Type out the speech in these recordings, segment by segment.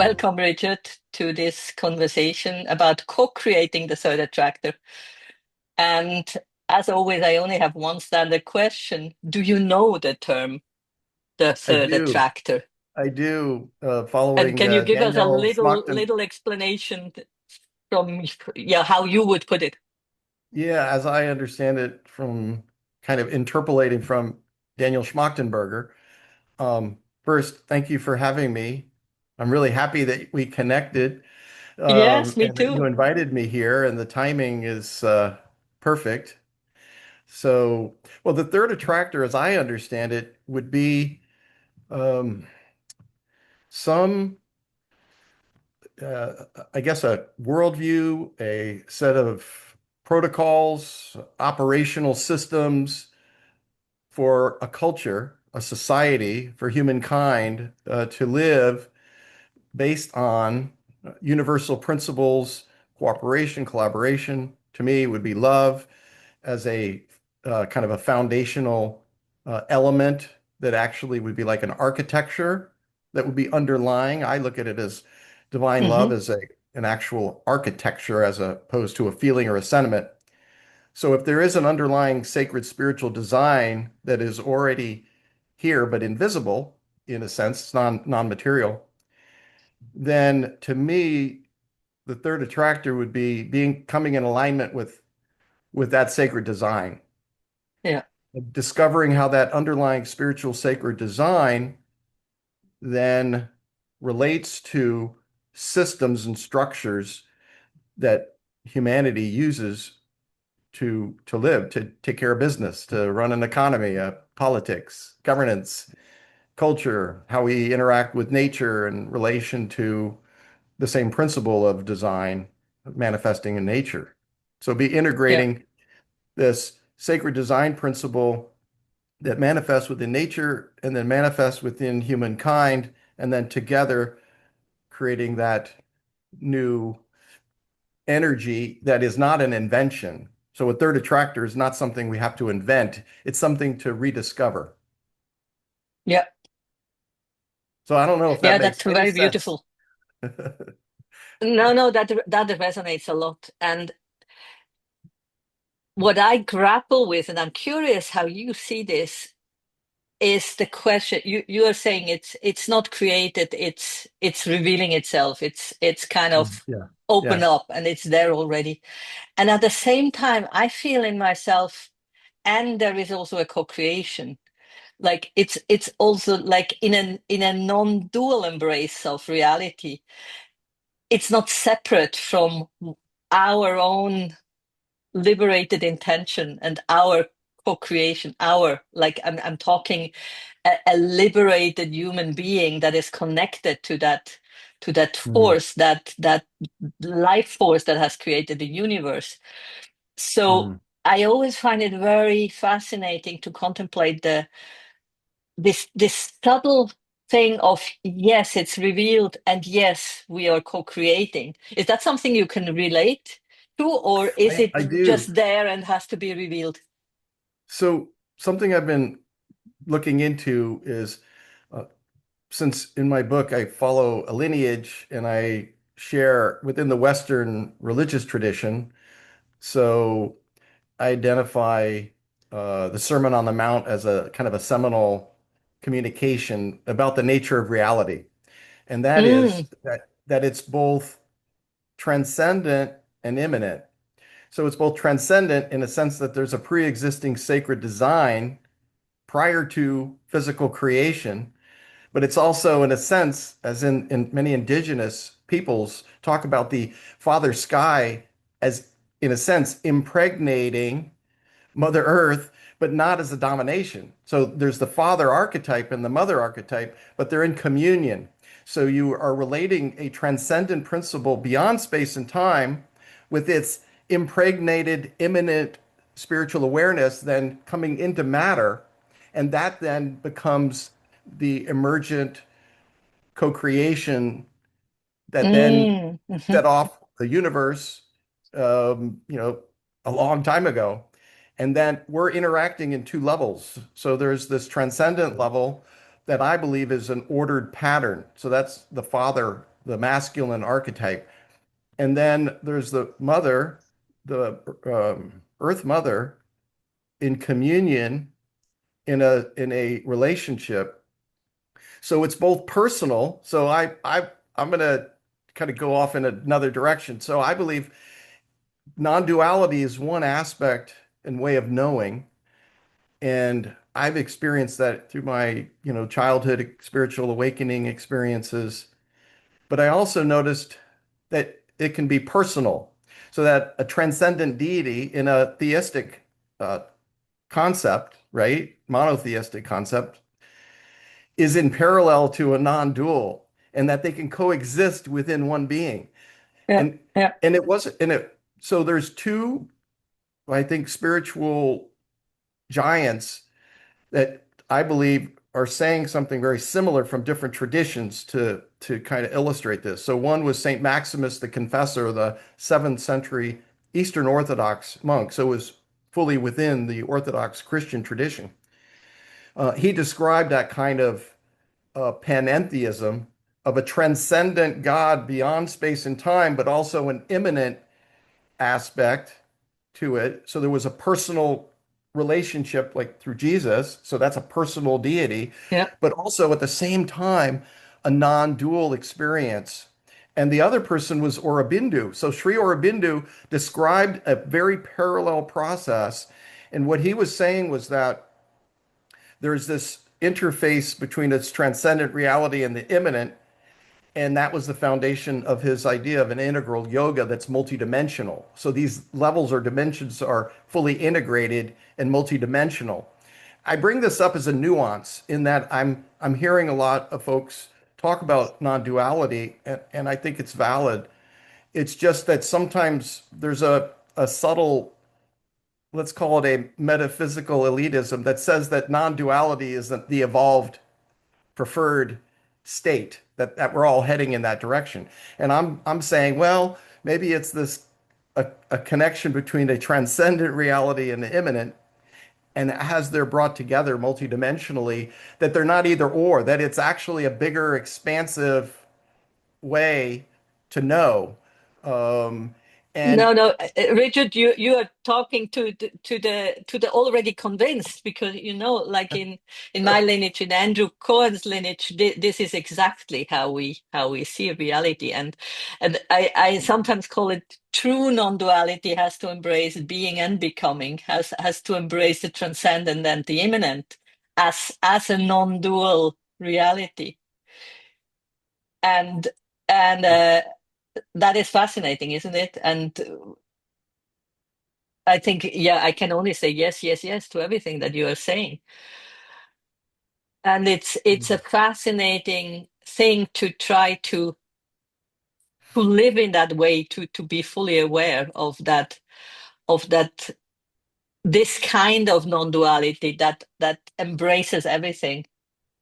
Welcome, Richard, to this conversation about co-creating the third attractor. And as always, I only have one standard question. Do you know the term, the I third do. attractor? I do. And Following can you give us a Daniel little Schmachten. little explanation from, yeah, how you would put it? Yeah, as I understand it from kind of interpolating from Daniel Schmachtenberger. First, thank you for having me. I'm really happy that we connected Yes, me and that you too. invited me here, and the timing is perfect. So, well, the third attractor, as I understand it, would be um, some I guess, a worldview, a set of protocols, operational systems for a culture, a society, for humankind to live based on universal principles, cooperation, collaboration. To me, would be love as a kind of a foundational element that actually would be like an architecture that would be underlying. I look at it as divine love Hmm. as an actual architecture as opposed to a feeling or a sentiment. So if there is an underlying sacred spiritual design that is already here but invisible in a sense, it's non-material, then to me, the third attractor would be being coming in alignment with that sacred design, Yeah, discovering how that underlying spiritual sacred design then relates to systems and structures that humanity uses to live, to take care of business, to run an economy, politics, governance, culture, how we interact with nature in relation to the same principle of design manifesting in nature. So be yeah, integrating this sacred design principle that manifests within nature and then manifests within humankind, and then together creating that new energy that is not an invention. So a third attractor is not something we have to invent. It's something to rediscover. yeah, So I don't know if that yeah. makes That's any very sense. beautiful. No, no, that resonates a lot. And what I grapple with, and I'm curious how you see this, is the question you are saying it's not created, it's revealing itself, it's kind of Yeah. open Yes. up and it's there already. And at the same time I feel in myself, and there is also a co-creation, like it's also like in a non-dual embrace of reality. It's not separate from our own liberated intention and our co-creation, our, like I'm talking a liberated human being that is connected to that Mm, force, that life force that has created the universe. So mm, I always find it very fascinating to contemplate this subtle thing of, yes, it's revealed, and yes, we are co-creating. Is that something you can relate to, or is I it do. just there and has to be revealed? So something I've been looking into is uh, since in my book I follow a lineage and I share within the Western religious tradition. So I identify the Sermon on the Mount as a kind of a seminal communication about the nature of reality. And that is Mm, that it's both transcendent and immanent. So it's both transcendent in a sense that there's a pre-existing sacred design prior to physical creation, but it's also in a sense, as in many indigenous peoples talk about the Father Sky as in a sense impregnating Mother Earth, but not as a domination. So there's the father archetype and the mother archetype, but they're in communion. So you are relating a transcendent principle beyond space and time with its impregnated, imminent spiritual awareness, then coming into matter. And that then becomes the emergent co creation that then mhm. set off the universe, you know, a long time ago. And then we're interacting in two levels. So there's this transcendent level that I believe is an ordered pattern. So that's the father the masculine archetype. And then there's the mother, the Earth Mother, in communion in a relationship. So it's both personal. So I'm going to kind of go off in another direction. So I believe non-duality is one aspect and way of knowing, and I've experienced that through my, childhood spiritual awakening experiences. But I also noticed that it can be personal, so that a transcendent deity in a theistic uh, concept, right, monotheistic concept, is in parallel to a non-dual, and that they can coexist within one being. Yeah, And yeah, and it wasn't, and it so there's two, I think, spiritual giants that I believe are saying something very similar from different traditions to kind of illustrate this. So one was Saint Maximus the Confessor, the 7th century Eastern Orthodox monk. So it was fully within the Orthodox Christian tradition. He described that kind of panentheism of a transcendent God beyond space and time, but also an immanent aspect to it. So there was a personal relationship like through Jesus. So that's a personal deity, yeah. but also at the same time, a non-dual experience. And the other person was Aurobindo. So Sri Aurobindo described a very parallel process. And what he was saying was that there's this interface between its transcendent reality and the immanent, and that was the foundation of his idea of an integral yoga that's multidimensional. So these levels or dimensions are fully integrated and multidimensional. I bring this up as a nuance in that I'm hearing a lot of folks talk about non-duality, and I think it's valid. It's just that sometimes there's a subtle, let's call it a metaphysical elitism that says that non-duality is the evolved preferred state, that we're all heading in that direction. And I'm saying, well, maybe it's this a connection between a transcendent reality and the immanent, and as they're brought together multidimensionally, that they're not either or, that it's actually a bigger, expansive way to know. Um, and No, no, Richard, you are talking to the already convinced, because like in my lineage, in Andrew Cohen's lineage, this is exactly how we see reality, and I sometimes call it true non-duality has to embrace being and becoming, has to embrace the transcendent and the immanent as a non-dual reality, and and that is fascinating, isn't it? And I think, yeah, I can only say yes, yes, yes to everything that you are saying. And it's a fascinating thing to try to live in that way, to be fully aware of that this kind of non-duality that embraces everything,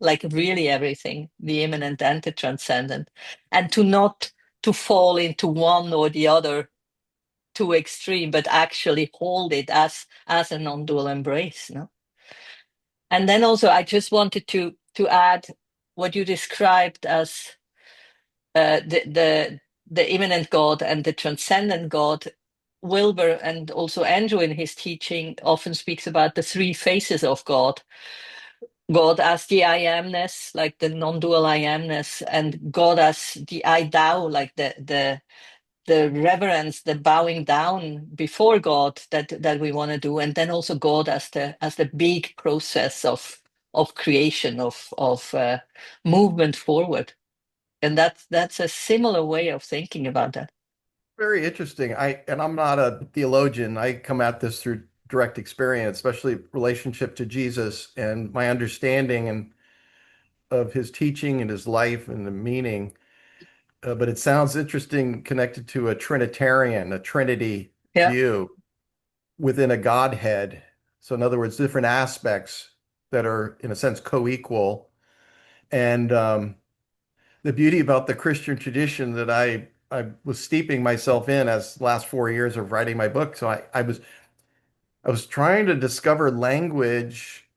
like really everything, the immanent and the transcendent, and to not to fall into one or the other too extreme, but actually hold it as a non-dual embrace, no? And then also, I just wanted to add what you described as the immanent God and the transcendent God. Wilbur and also Andrew in his teaching often speaks about the three faces of God. God as the I amness, like the non-dual I amness, and God as the I Tao, like the reverence, the bowing down before God that we want to do, and then also God as the big process of creation, of movement forward, and that's a similar way of thinking about that. very interesting. I'm not a theologian. I come at this through direct experience, especially relationship to Jesus and my understanding and of his teaching and his life and the meaning. But it sounds interesting connected to a Trinitarian, a Trinity Yeah, view within a Godhead. So, in other words, different aspects that are, in a sense, co-equal. And the beauty about the Christian tradition that I was steeping myself in as last 4 years of writing my book. So I was trying to discover language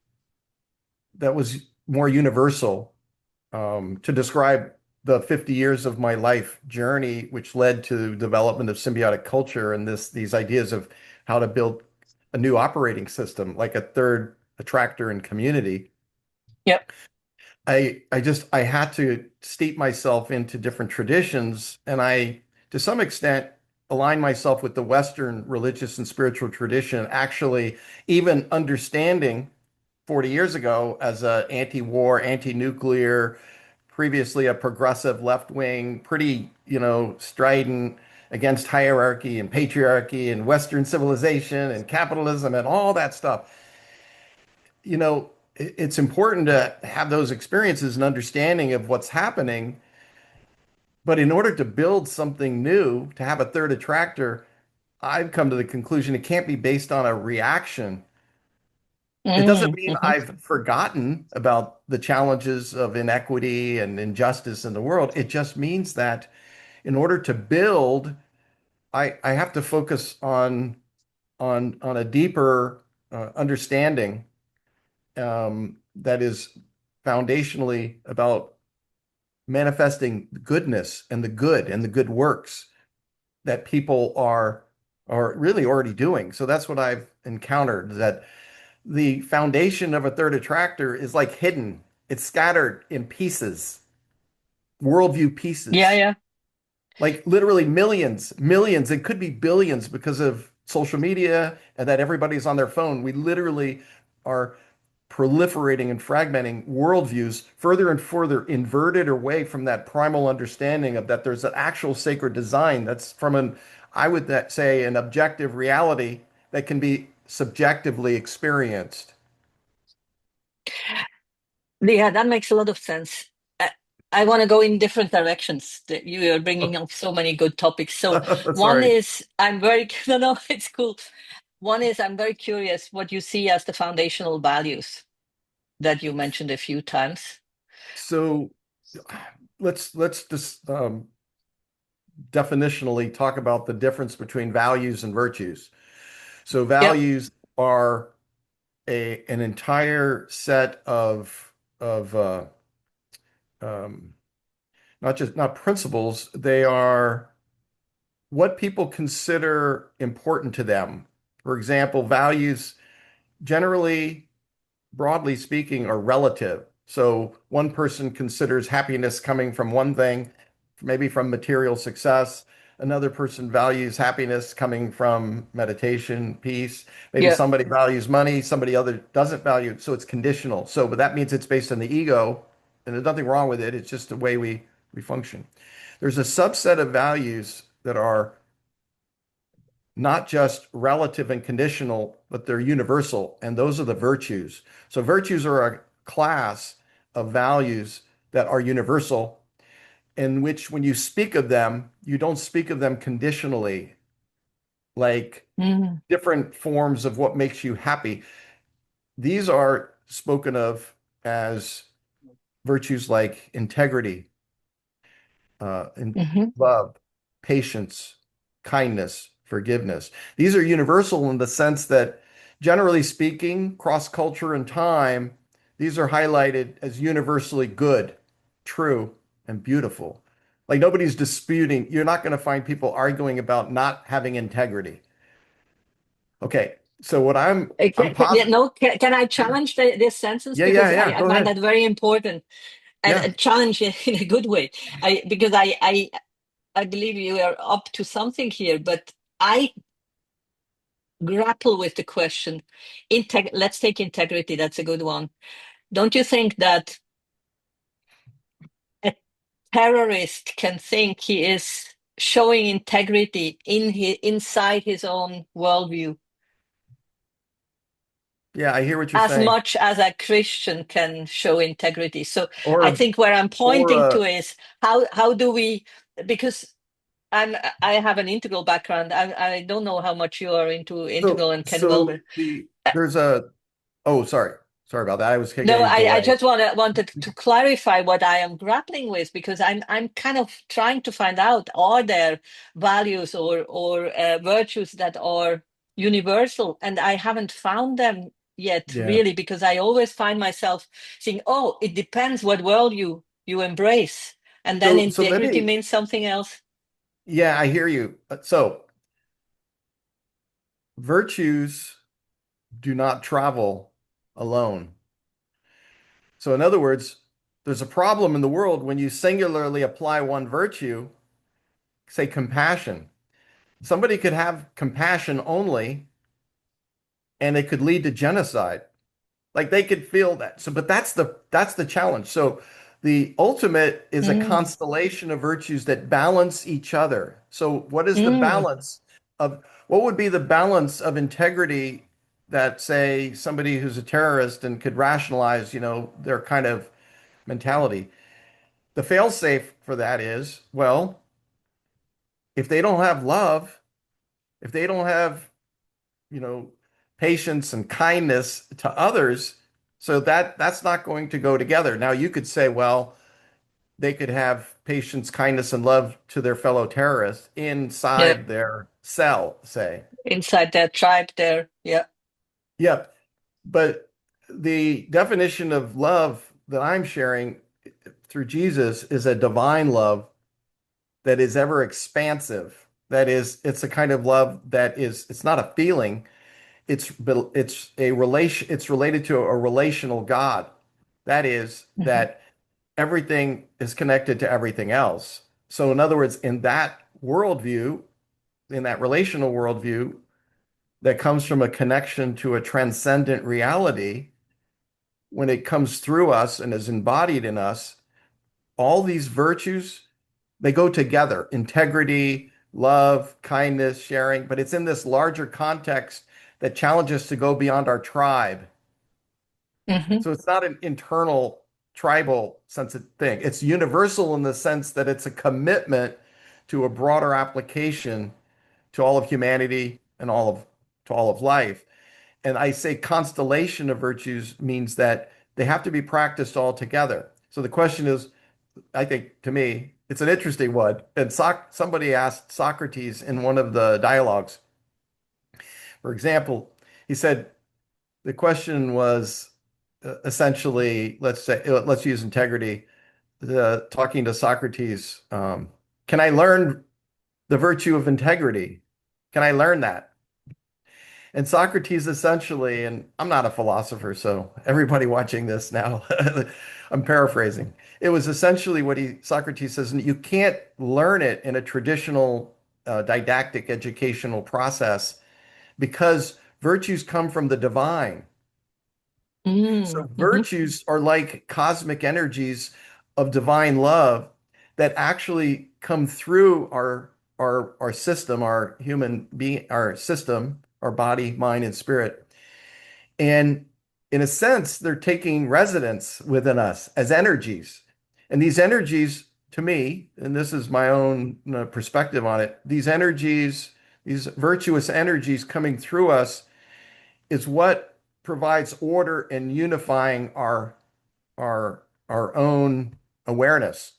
that was more universal to describe the 50 years of my life journey, which led to development of symbiotic culture and these ideas of how to build a new operating system, like a third attractor and community. Yep. I had to steep myself into different traditions, and I, to some extent, align myself with the Western religious and spiritual tradition, actually even understanding 40 years ago as a anti-war, anti-nuclear, previously a progressive left wing, pretty, strident against hierarchy and patriarchy and Western civilization and capitalism and all that stuff. It's important to have those experiences and understanding of what's happening. But in order to build something new, to have a third attractor, I've come to the conclusion it can't be based on a reaction. It doesn't mean Mm-hmm. I've forgotten about the challenges of inequity and injustice in the world. It just means that in order to build, I have to focus on a deeper understanding that is foundationally about manifesting goodness and the good works that people are really already doing. So that's what I've encountered, that the foundation of a third attractor is like hidden. It's scattered in pieces, worldview Yeah, pieces, yeah. like literally millions, millions. It could be billions because of social media and that everybody's on their phone. We literally are proliferating and fragmenting worldviews further and further inverted away from that primal understanding of that there's an actual sacred design that's from I would say, an objective reality that can be subjectively experienced. Yeah, that makes a lot of sense. I, I want to go in different directions. You are bringing up so many good topics. So one Sorry. is I'm very no, no, it's cool. One is I'm very curious what you see as the foundational values that you mentioned a few times. So let's just definitionally talk about the difference between values and virtues. So Yep. values are an entire set of um, not principles. They are what people consider important to them. For example, values generally, broadly speaking, are relative. So one person considers happiness coming from one thing, maybe from material success. Another person values happiness coming from meditation, peace. Maybe Yep. somebody values money, somebody other doesn't value it. So it's conditional. So, but that means it's based on the ego, and there's nothing wrong with it. It's just the way we function. There's a subset of values that are not just relative and conditional, but they're universal, and those are the virtues. So virtues are a class of values that are universal, in which when you speak of them, you don't speak of them conditionally, like Mhm. different forms of what makes you happy. These are spoken of as virtues like integrity, and Mhm. love, patience, kindness, forgiveness. These are universal in the sense that, generally speaking, cross culture and time, these are highlighted as universally good, true, and beautiful. Like nobody's disputing, you're not going to find people arguing about not having integrity. Okay, so what I'm Yeah, positive. no, can I challenge this sentence Yeah, yeah, because yeah. I Go find ahead. that very important and Yeah. a challenge in a good way. Because I believe you are up to something here, but I grapple with the question. Let's take integrity. That's a good one. Don't you think that a terrorist can think he is showing integrity inside his own worldview Yeah, I hear what you're as saying. much as a Christian can show integrity? So I Or think where I'm or pointing to is how do we, because I have an integral background. I don't know how much you are into integral and can well. there's a oh, sorry about that. I was No, getting a I delay. just wanted to clarify what I am grappling with because I'm kind of trying to find out, are there values or virtues that are universal, and I haven't found them yet Yeah. really, because I always find myself saying, oh, it depends what world you embrace. And then So let integrity me, means something else. yeah, I hear you. So virtues do not travel alone. So in other words, there's a problem in the world when you singularly apply one virtue, say compassion. Somebody could have compassion only and it could lead to genocide. Like they could feel that. So, but that's the challenge. So the ultimate is a Mm, constellation of virtues that balance each other. So what is the mm, balance of what would be the balance of integrity that say somebody who's a terrorist and could rationalize, their kind of mentality? The fail-safe for that is, well, if they don't have love, if they don't have, you know, patience and kindness to others, so that's not going to go together. Now you could say, well, they could have patience, kindness, and love to their fellow terrorists yeah. inside their cell, say. Inside that tribe there. Yeah. Yep. But the definition of love that I'm sharing through Jesus is a divine love that is ever expansive. That is, it's a kind of love that is, it's not a feeling, it's a relation, it's related to a relational God. That is, Hmm. that everything is connected to everything else. So in other words, in that worldview, in that relational worldview that comes from a connection to a transcendent reality, when it comes through us and is embodied in us, all these virtues, they go together: integrity, love, kindness, sharing. But it's in this larger context that challenges us to go beyond our tribe. Hmm. So it's not an internal tribal sense of thing. It's universal in the sense that it's a commitment to a broader application to all of humanity and all of life. And I say constellation of virtues means that they have to be practiced all together. So the question is, I think to me, it's an interesting one. And somebody asked Socrates in one of the dialogues, for example, he said the question was essentially, let's say, let's use integrity. Talking to Socrates, can I learn the virtue of integrity? Can I learn that? And Socrates essentially, and I'm not a philosopher, so everybody watching this now, I'm paraphrasing. It was essentially what Socrates says, you can't learn it in a traditional didactic educational process because virtues come from the divine. So Mm, hmm. virtues are like cosmic energies of divine love that actually come through our system, our human being, our system, our body, mind, and spirit. And in a sense, they're taking residence within us as energies. And these energies, to me, and this is my own perspective on it, these energies, these virtuous energies coming through us is what provides order and unifying our own awareness.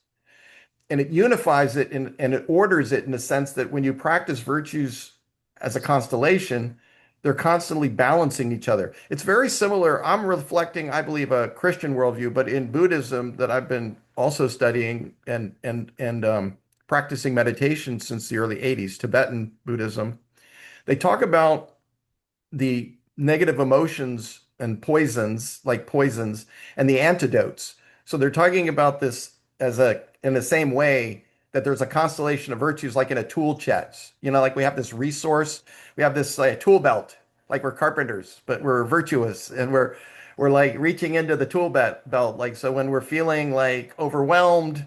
And it unifies it and it orders it in the sense that when you practice virtues as a constellation, they're constantly balancing each other. It's very similar. I'm reflecting, I believe, a Christian worldview, but in Buddhism that I've been also studying and practicing meditation since the early 80s, Tibetan Buddhism, they talk about the negative emotions and poisons, like poisons, and the antidotes. So they're talking about this as a in the same way that there's a constellation of virtues, like in a tool chest. Like we have this resource, we have this tool belt, like we're carpenters, but we're virtuous and we're like reaching into the tool belt. Like so, when we're feeling like overwhelmed,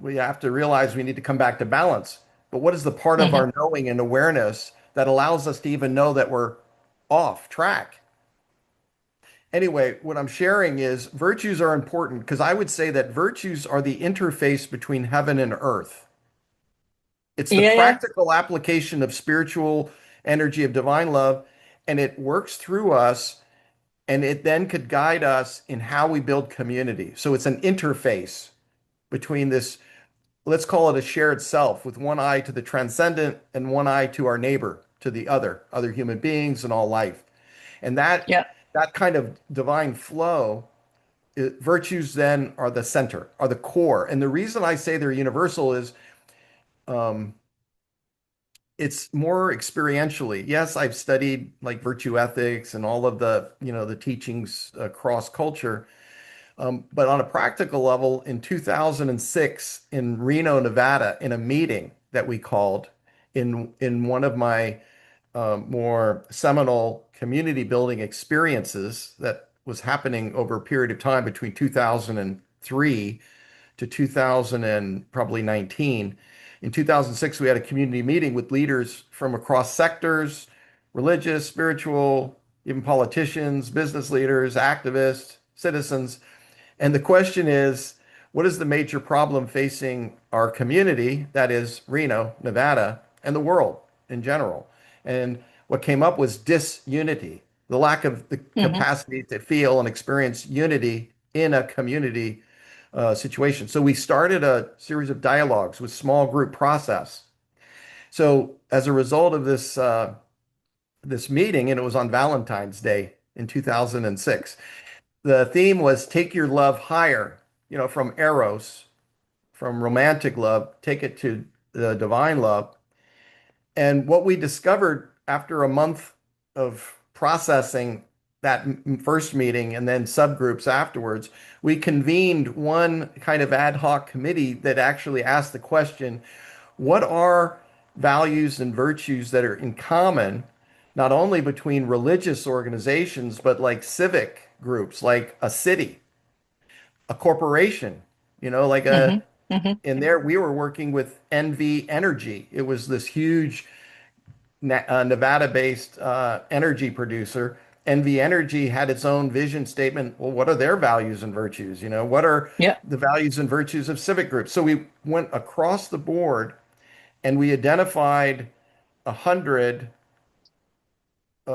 we have to realize we need to come back to balance. But what is the part of Hmm. our knowing and awareness that allows us to even know that we're off track? Anyway, what I'm sharing is virtues are important because I would say that virtues are the interface between heaven and earth. It's the Yeah, yeah. practical application of spiritual energy of divine love, and it works through us, and it then could guide us in how we build community. So it's an interface between this, let's call it a shared self, with one eye to the transcendent and one eye to our neighbor, to the other human beings and all life. And that Yeah. that kind of divine flow virtues then are the center, are the core. And the reason I say they're universal is um, it's more experientially. Yes, I've studied like virtue ethics and all of the, the teachings across culture. But on a practical level, in 2006 in Reno, Nevada, in a meeting that we called in one of my more seminal community building experiences that was happening over a period of time between 2003 to 2000 and probably 19. In 2006, we had a community meeting with leaders from across sectors, religious, spiritual, even politicians, business leaders, activists, citizens. And the question is, what is the major problem facing our community, that is Reno, Nevada, and the world in general? And what came up was disunity, the lack of the Hmm. capacity to feel and experience unity in a community situation. So we started a series of dialogues with small group process. So as a result of this meeting, and it was on Valentine's Day in 2006, the theme was take your love higher, from eros, from romantic love, take it to the divine love. And what we discovered after a month of processing that first meeting and then subgroups afterwards, we convened one kind of ad hoc committee that actually asked the question, what are values and virtues that are in common, not only between religious organizations, but like civic groups, like a city, a corporation, like Hmm. Hmm. in there, we were working with NV Energy. It was this huge Nevada-based energy producer. NV Energy had its own vision statement. Well, what are their values and virtues? What are Yeah. the values and virtues of civic groups? So we went across the board and we identified 100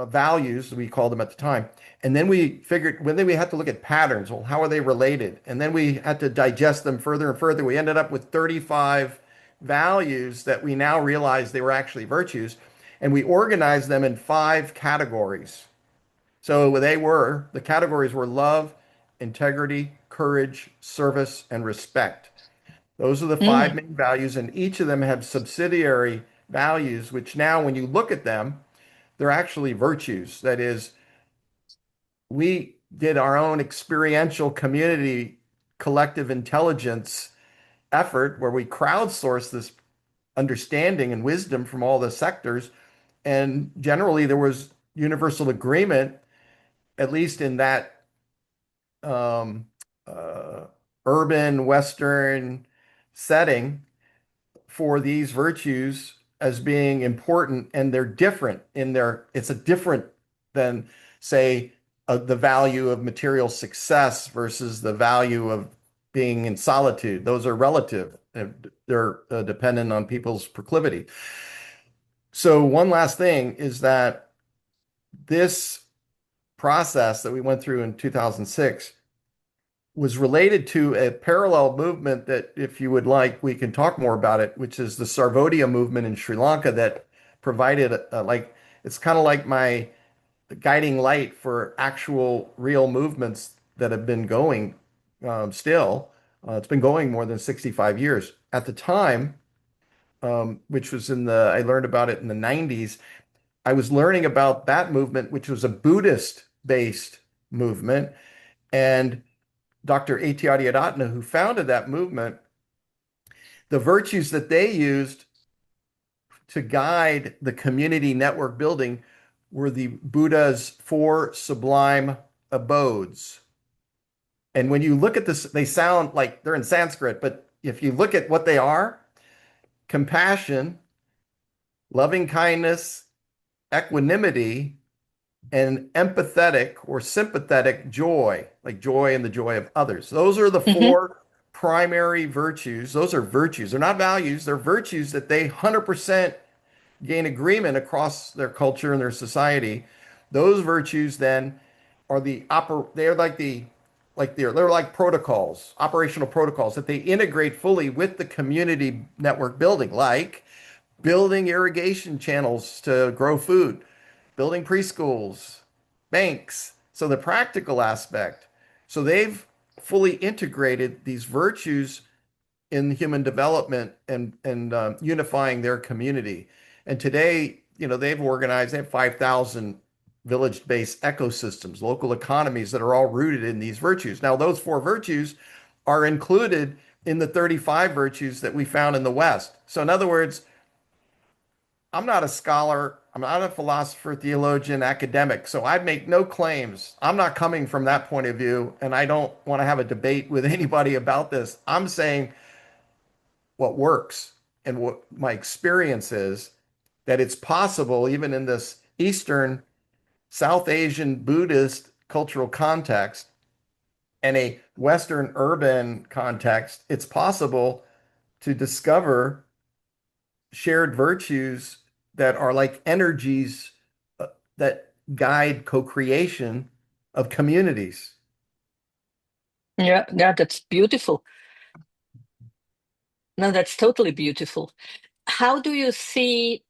values, we called them at the time. And then we figured, well, then we had to look at patterns. Well, how are they related? And then we had to digest them further and further. We ended up with 35 values that we now realize they were actually virtues. And we organized them in 5 categories. So the categories were love, integrity, courage, service, and respect. Those are the five Mm. main values, and each of them have subsidiary values, which now, when you look at them, they're actually virtues. That is, we did our own experiential community collective intelligence effort where we crowdsourced this understanding and wisdom from all the sectors. And generally, there was universal agreement, at least in that um, uh, urban Western setting, for these virtues as being important, and they're different in their, it's a different than, say, the value of material success versus the value of being in solitude. Those are relative. They're dependent on people's proclivity. So one last thing is that this process that we went through in 2006 was related to a parallel movement that, if you would like, we can talk more about it, which is the Sarvodaya movement in Sri Lanka that provided like, it's kind of like my guiding light for actual real movements that have been going still. It's been going more than 65 years. At the time, which was I learned about it in the 90s. I was learning about that movement, which was a Buddhist based movement. And Dr. A.T. Adiadatna, who founded that movement, the virtues that they used to guide the community network building were the Buddha's 4 sublime abodes. And when you look at this, they sound like they're in Sanskrit, but if you look at what they are, compassion, loving kindness, equanimity, and empathetic or sympathetic joy, like joy in the joy of others. Those are the Hmm. 4 primary virtues. Those are virtues. They're not values, they're virtues that they 100% gain agreement across their culture and their society. Those virtues then are they're like they're like protocols, operational protocols that they integrate fully with the community network building, like building irrigation channels to grow food, building preschools, banks. So the practical aspect. So they've fully integrated these virtues in human development and unifying their community. And today, they have 5,000 village-based ecosystems, local economies that are all rooted in these virtues. Now, those four virtues are included in the 35 virtues that we found in the West. So, in other words, I'm not a scholar, I'm not a philosopher, theologian, academic, so I make no claims. I'm not coming from that point of view, and I don't want to have a debate with anybody about this. I'm saying what works and what my experience is that it's possible, even in this Eastern, South Asian Buddhist cultural context and a Western urban context, it's possible to discover shared virtues that are like energies that guide co-creation of communities. Yeah, yeah, that's beautiful. No, that's totally beautiful. How do you see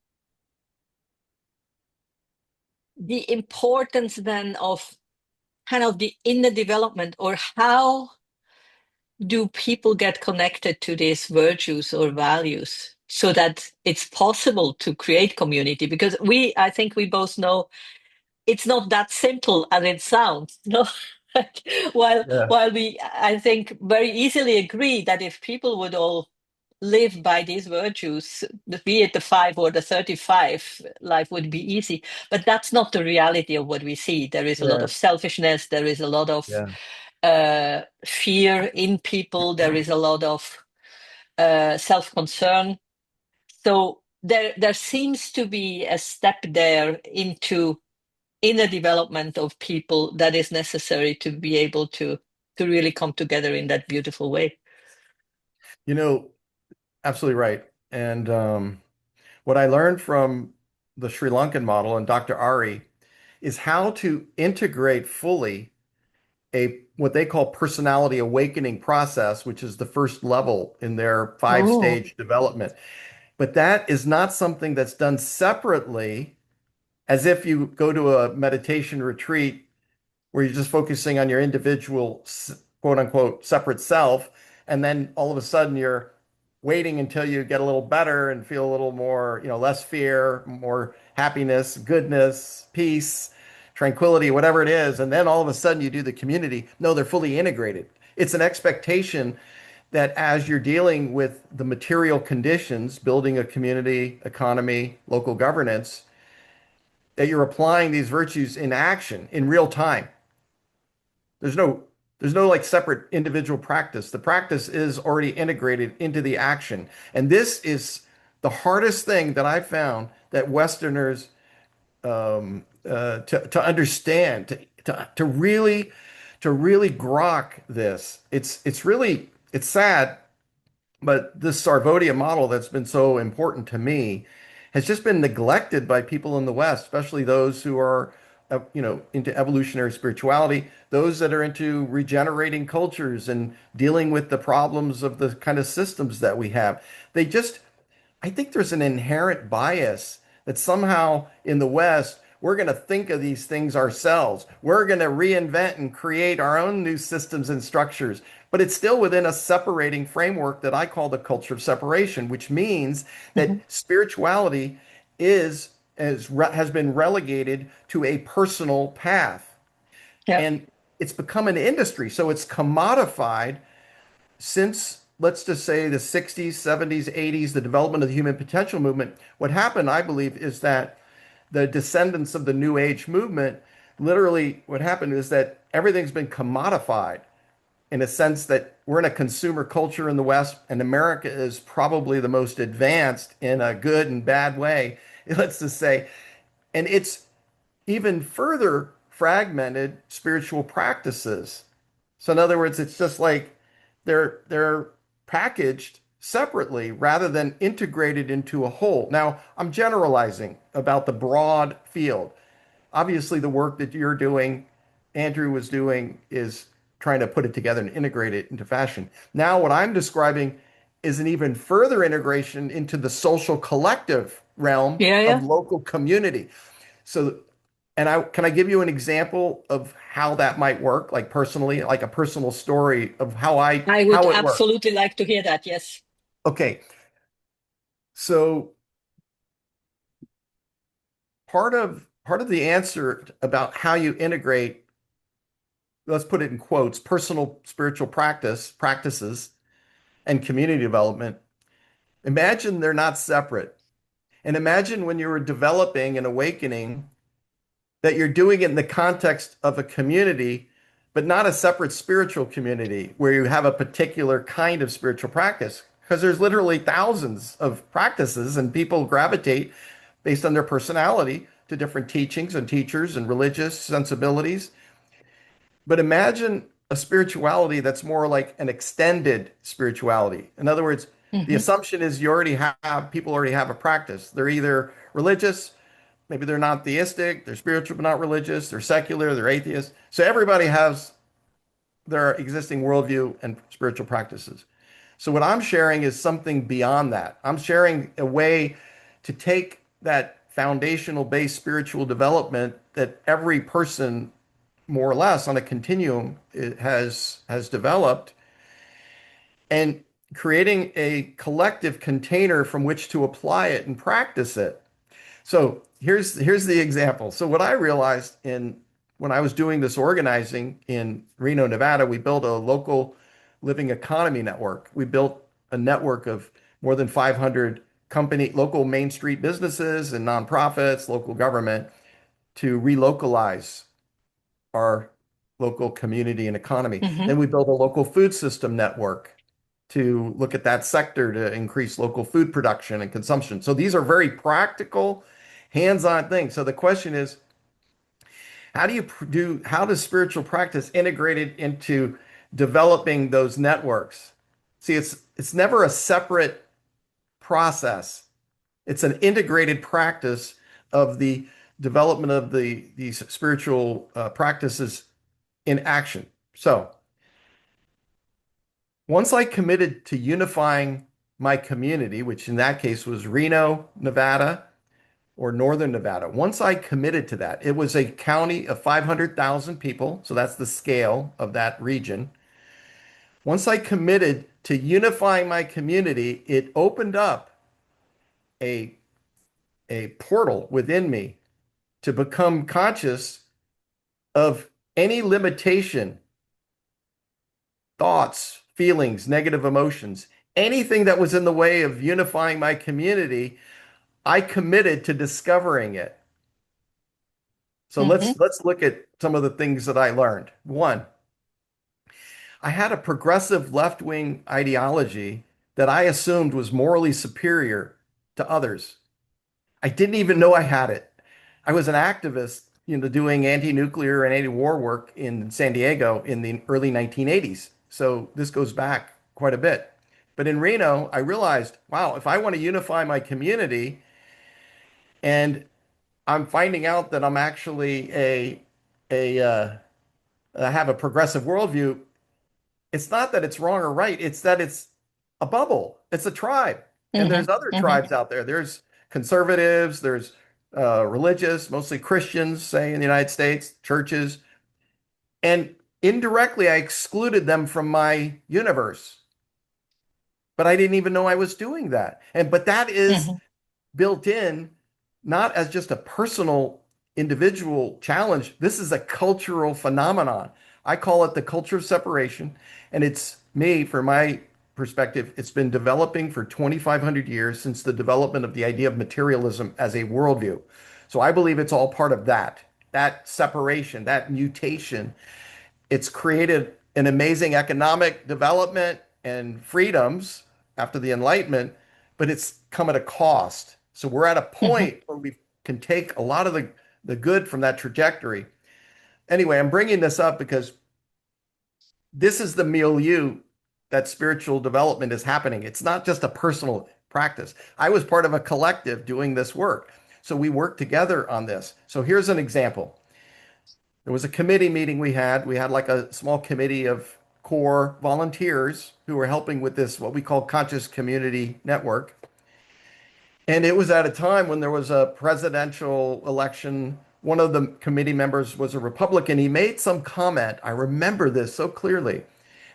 the importance then of kind of the inner development, or how do people get connected to these virtues or values so that it's possible to create community? Because I think we both know it's not that simple as it sounds. No, while Yeah. while we, I think, very easily agree that if people would all live by these virtues, be it the 5 or the 35, life would be easy. But that's not the reality of what we see. There is a lot Yeah. of selfishness. There is a lot of Yeah. fear in people. There is a lot of self-concern. So there seems to be a step there into inner development of people that is necessary to be able to really come together in that beautiful way. You know, absolutely right. And what I learned from the Sri Lankan model and Dr. Ari is how to integrate fully a what they call personality awakening process, which is the first level in their Oh. five-stage development. But that is not something that's done separately, as if you go to a meditation retreat where you're just focusing on your individual quote unquote separate self, and then all of a sudden you're waiting until you get a little better and feel a little more, less fear, more happiness, goodness, peace, tranquility, whatever it is, and then all of a sudden you do the community. No, they're fully integrated. It's an expectation that as you're dealing with the material conditions, building a community, economy, local governance, that you're applying these virtues in action in real time. There's no there's no like separate individual practice. The practice is already integrated into the action. And this is the hardest thing that I found that Westerners to understand, to really grok this. It's sad, but this Sarvodia model that's been so important to me has just been neglected by people in the West, especially those who are, into evolutionary spirituality, those that are into regenerating cultures and dealing with the problems of the kind of systems that we have. They just I think there's an inherent bias that somehow in the West, we're going to think of these things ourselves. We're going to reinvent and create our own new systems and structures. But it's still within a separating framework that I call the culture of separation, which means that Mhm. spirituality has been relegated to a personal path. Yeah. And it's become an industry. So it's commodified since, let's just say, the 60s, 70s, 80s, the development of the human potential movement. What happened, I believe, is that the descendants of the New Age movement, literally, what happened is that everything's been commodified in a sense that we're in a consumer culture in the West, and America is probably the most advanced in a good and bad way, let's just say. And it's even further fragmented spiritual practices. So in other words, it's just like they're packaged separately rather than integrated into a whole. Now, I'm generalizing about the broad field. Obviously, the work that you're doing, Andrew was doing, is trying to put it together and integrate it into fashion. Now, what I'm describing is an even further integration into the social collective realm Yeah, of yeah. local community. So And can I give you an example of how that might work, like personally, like a personal story of I would how it works? absolutely like to hear that. Yes. Okay, so part of the answer about how you integrate, let's put it in quotes, personal spiritual practices and community development. Imagine they're not separate. And imagine when you were developing and awakening that you're doing it in the context of a community, but not a separate spiritual community where you have a particular kind of spiritual practice. Because there's literally thousands of practices, and people gravitate based on their personality to different teachings and teachers and religious sensibilities. But imagine a spirituality that's more like an extended spirituality. In other words, the Hmm. assumption is you already have people already have a practice. They're either religious, maybe they're not theistic, they're spiritual but not religious, they're secular, they're atheist. So everybody has their existing worldview and spiritual practices. So what I'm sharing is something beyond that. I'm sharing a way to take that foundational based spiritual development that every person more or less on a continuum has developed and creating a collective container from which to apply it and practice it. So here's the example. So what I realized in when I was doing this organizing in Reno, Nevada, we built a local living economy network. We built a network of more than 500 local Main Street businesses and nonprofits, local government to relocalize our local community and economy. Hmm. Then we built a local food system network to look at that sector to increase local food production and consumption. So these are very practical, hands-on things. So the question is, how does spiritual practice integrated into developing those networks? See, it's never a separate process. It's an integrated practice of the development of these spiritual practices in action. So once I committed to unifying my community, which in that case was Reno, Nevada, or Northern Nevada, once I committed to that, it was a county of 500,000 people. So that's the scale of that region. Once I committed to unifying my community, it opened up a, a portal within me to become conscious of any limitation, thoughts, feelings, negative emotions, anything that was in the way of unifying my community. I committed to discovering it. So Hmm. let's look at some of the things that I learned. One, I had a progressive left-wing ideology that I assumed was morally superior to others. I didn't even know I had it. I was an activist, doing anti-nuclear and anti-war work in San Diego in the early 1980s. So this goes back quite a bit. But in Reno, I realized, wow, if I want to unify my community and I'm finding out that I'm actually I have a progressive worldview. It's not that it's wrong or right. It's that it's a bubble. It's a tribe, and Hmm. there's other Hmm. tribes out there. There's conservatives. There's religious, mostly Christians, say in the United States, churches, and indirectly I excluded them from my universe. But I didn't even know I was doing that. But that is Hmm. built in not as just a personal individual challenge. This is a cultural phenomenon. I call it the culture of separation. And it's me, from my perspective, it's been developing for 2,500 years since the development of the idea of materialism as a worldview. So I believe it's all part of that separation, that mutation. It's created an amazing economic development and freedoms after the Enlightenment, but it's come at a cost. So we're at a Hmm. point where we can take a lot of the good from that trajectory. Anyway, I'm bringing this up because this is the milieu that spiritual development is happening. It's not just a personal practice. I was part of a collective doing this work. So we worked together on this. So here's an example. There was a committee meeting we had. We had like a small committee of core volunteers who were helping with this, what we call conscious community network. And it was at a time when there was a presidential election one of the committee members was a Republican. He made some comment. I remember this so clearly.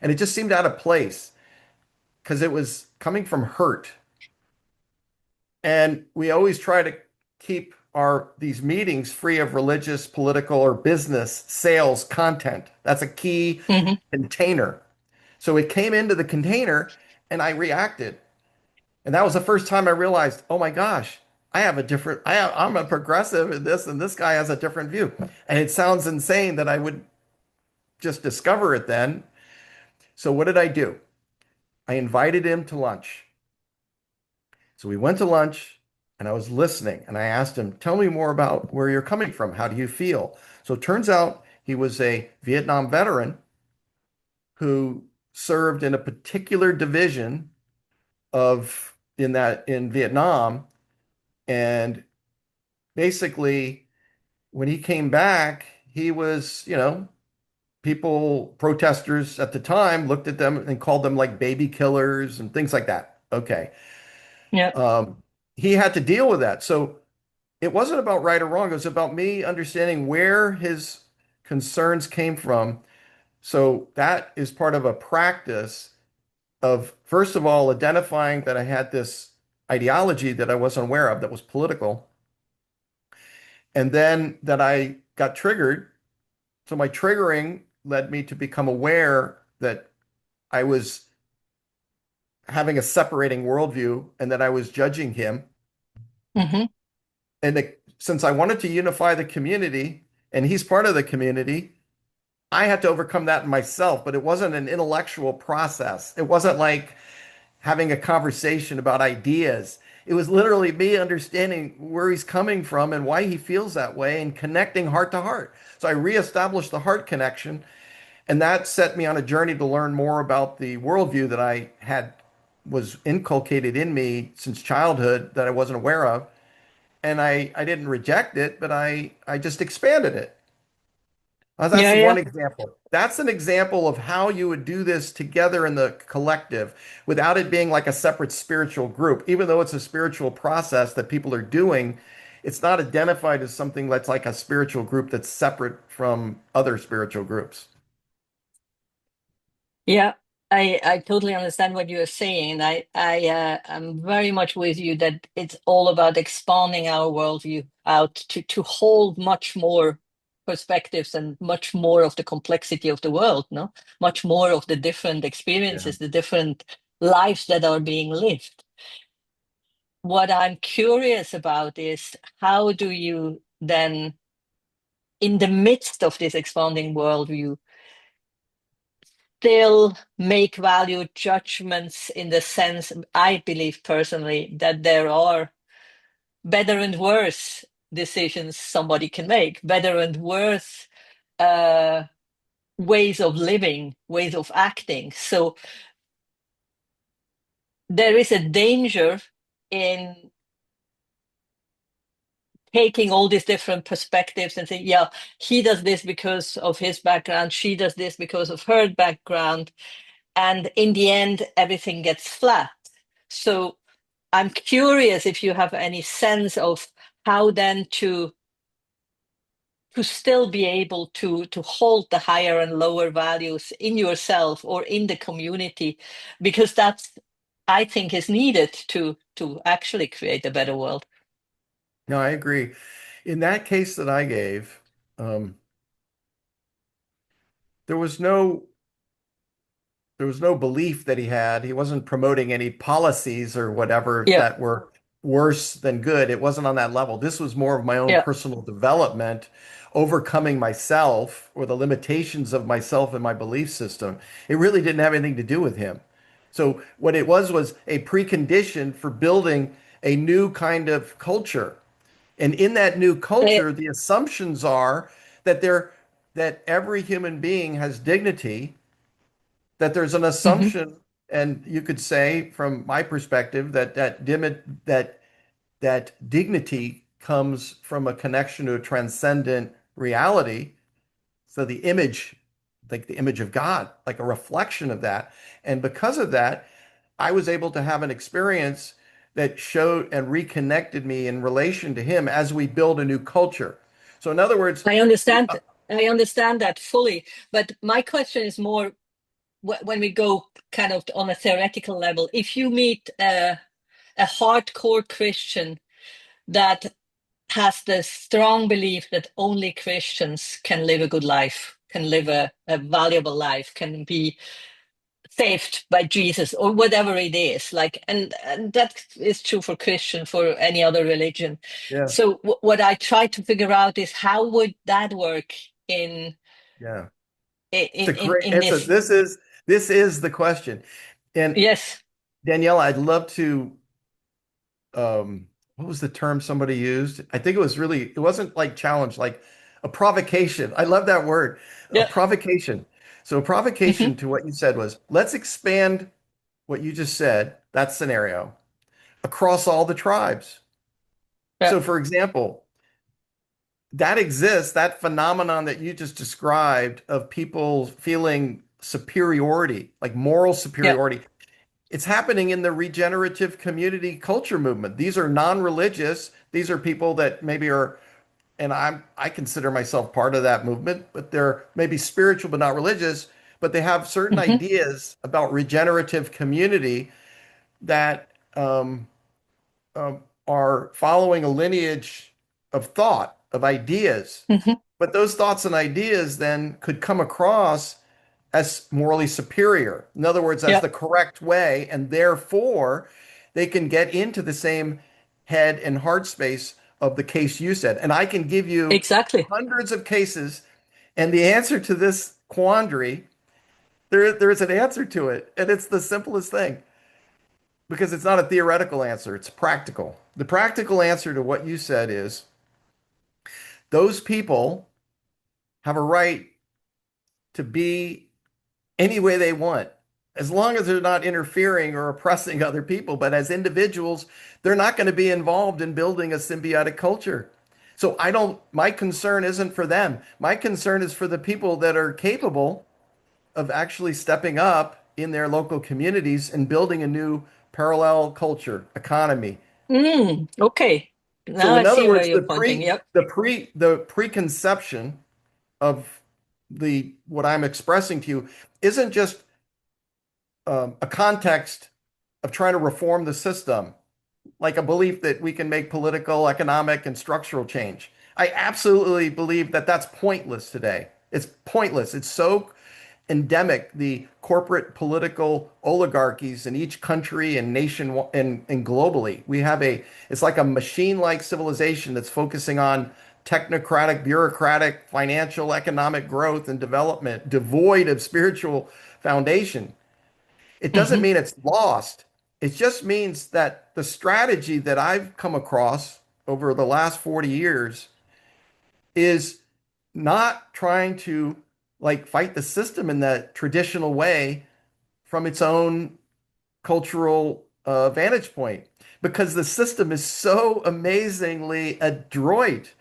And it just seemed out of place because it was coming from hurt. And we always try to keep our these meetings free of religious, political, or business sales content. That's a key Hmm. container. So it came into the container and I reacted. And that was the first time I realized, oh my gosh, I'm a progressive in this, and this guy has a different view. And it sounds insane that I would just discover it then. So what did I do? I invited him to lunch. So we went to lunch and I was listening and I asked him, tell me more about where you're coming from. How do you feel? So it turns out he was a Vietnam veteran who served in a particular division of in Vietnam. And basically, when he came back, he was, people, protesters at the time looked at them and called them like baby killers and things like that. Okay. Yeah. Um, he had to deal with that. So it wasn't about right or wrong. It was about me understanding where his concerns came from. So that is part of a practice of, first of all, identifying that I had this ideology that I wasn't aware of that was political, and then that I got triggered. So my triggering led me to become aware that I was having a separating worldview and that I was judging him. Hmm. And since I wanted to unify the community and he's part of the community, I had to overcome that myself, but it wasn't an intellectual process. It wasn't like having a conversation about ideas. It was literally me understanding where he's coming from and why he feels that way and connecting heart to heart. So I reestablished the heart connection, and that set me on a journey to learn more about the worldview that I had was inculcated in me since childhood that I wasn't aware of. And I didn't reject it, but I just expanded it. Yeah, That's one yeah. example. That's an example of how you would do this together in the collective without it being like a separate spiritual group. Even though it's a spiritual process that people are doing, it's not identified as something that's like a spiritual group that's separate from other spiritual groups. Yeah, I totally understand what you are saying, and I'm very much with you that it's all about expanding our worldview out to hold much more perspectives and much more of the complexity of the world, no? Much more of the different Yeah. experiences, the different lives that are being lived. What I'm curious about is how do you then, in the midst of this expanding worldview, still make value judgments in the sense, I believe personally, that there are better and worse decisions somebody can make, better and worse uh, ways of living, ways of acting. So there is a danger in taking all these different perspectives and saying, yeah, he does this because of his background, she does this because of her background. And in the end, everything gets flat. So I'm curious if you have any sense of how then to still be able to hold the higher and lower values in yourself or in the community, because that's, I think, is needed to actually create a better world. No, I agree. In that case that I gave, um, there was no there was no belief that he had. He wasn't promoting any policies or whatever Yeah, that were worse than good. It wasn't on that level. This was more of my own yeah. personal development, overcoming myself or the limitations of myself and my belief system. It really didn't have anything to do with him. So what it was a precondition for building a new kind of culture. And in that new Eh, culture, the assumptions are that that every human being has dignity, that there's an mhm, assumption, and you could say, from my perspective, that dignity comes from a connection to a transcendent reality. So the image, like the image of God, like a reflection of that. And because of that, I was able to have an experience that showed and reconnected me in relation to him as we build a new culture. So in other words, I understand. I understand that fully. But my question is more when we go kind of on a theoretical level. If you meet a hardcore Christian that has the strong belief that only Christians can live a good life, can live a valuable life, can be saved by Jesus or whatever it is, like, and that is true for Christian, for any other religion. yeah, So what I try to figure out is how would that work in yeah. It's in a in, great, in it's a, this. this is the question. And Yes. Danielle, I'd love to, what was the term somebody used? I think it wasn't like challenge, like a provocation. I love that word, a Yeah. provocation. So a provocation Hmm. to what you said was, let's expand what you just said, that scenario, across all the tribes. Yeah. So for example, that exists, that phenomenon that you just described of people feeling superiority, like moral Yeah. superiority. It's happening in the regenerative community culture movement. These are non-religious. These are people that maybe are, and I consider myself part of that movement, but they're maybe spiritual but not religious, but they have certain Hmm. ideas about regenerative community that are following a lineage of thought, of ideas. Hmm. But those thoughts and ideas then could come across as morally superior. In other words, as Yeah. the correct way, and therefore they can get into the same head and heart space of the case you said. And I can give you Exactly. hundreds of cases, and the answer to this quandary, there is an answer to it, and it's the simplest thing because it's not a theoretical answer, it's practical. The practical answer to what you said is those people have a right to be any way they want, as long as they're not interfering or oppressing other people. But as individuals, they're not going to be involved in building a symbiotic culture. So my concern isn't for them. My concern is for the people that are capable of actually stepping up in their local communities and building a new parallel culture, economy. Okay. Now So I in other see where words, you're pointing. Yep. the preconception of the what I'm expressing to you isn't just a context of trying to reform the system, like a belief that we can make political, economic, and structural change. I absolutely believe that that's pointless today. It's pointless. It's so endemic, the corporate political oligarchies in each country and nation and globally. It's like a machine-like civilization that's focusing on technocratic, bureaucratic, financial, economic growth and development, devoid of spiritual foundation. It doesn't Hmm. mean it's lost. It just means that the strategy that I've come across over the last 40 years is not trying to like fight the system in that traditional way from its own cultural vantage point because the system is so amazingly adroit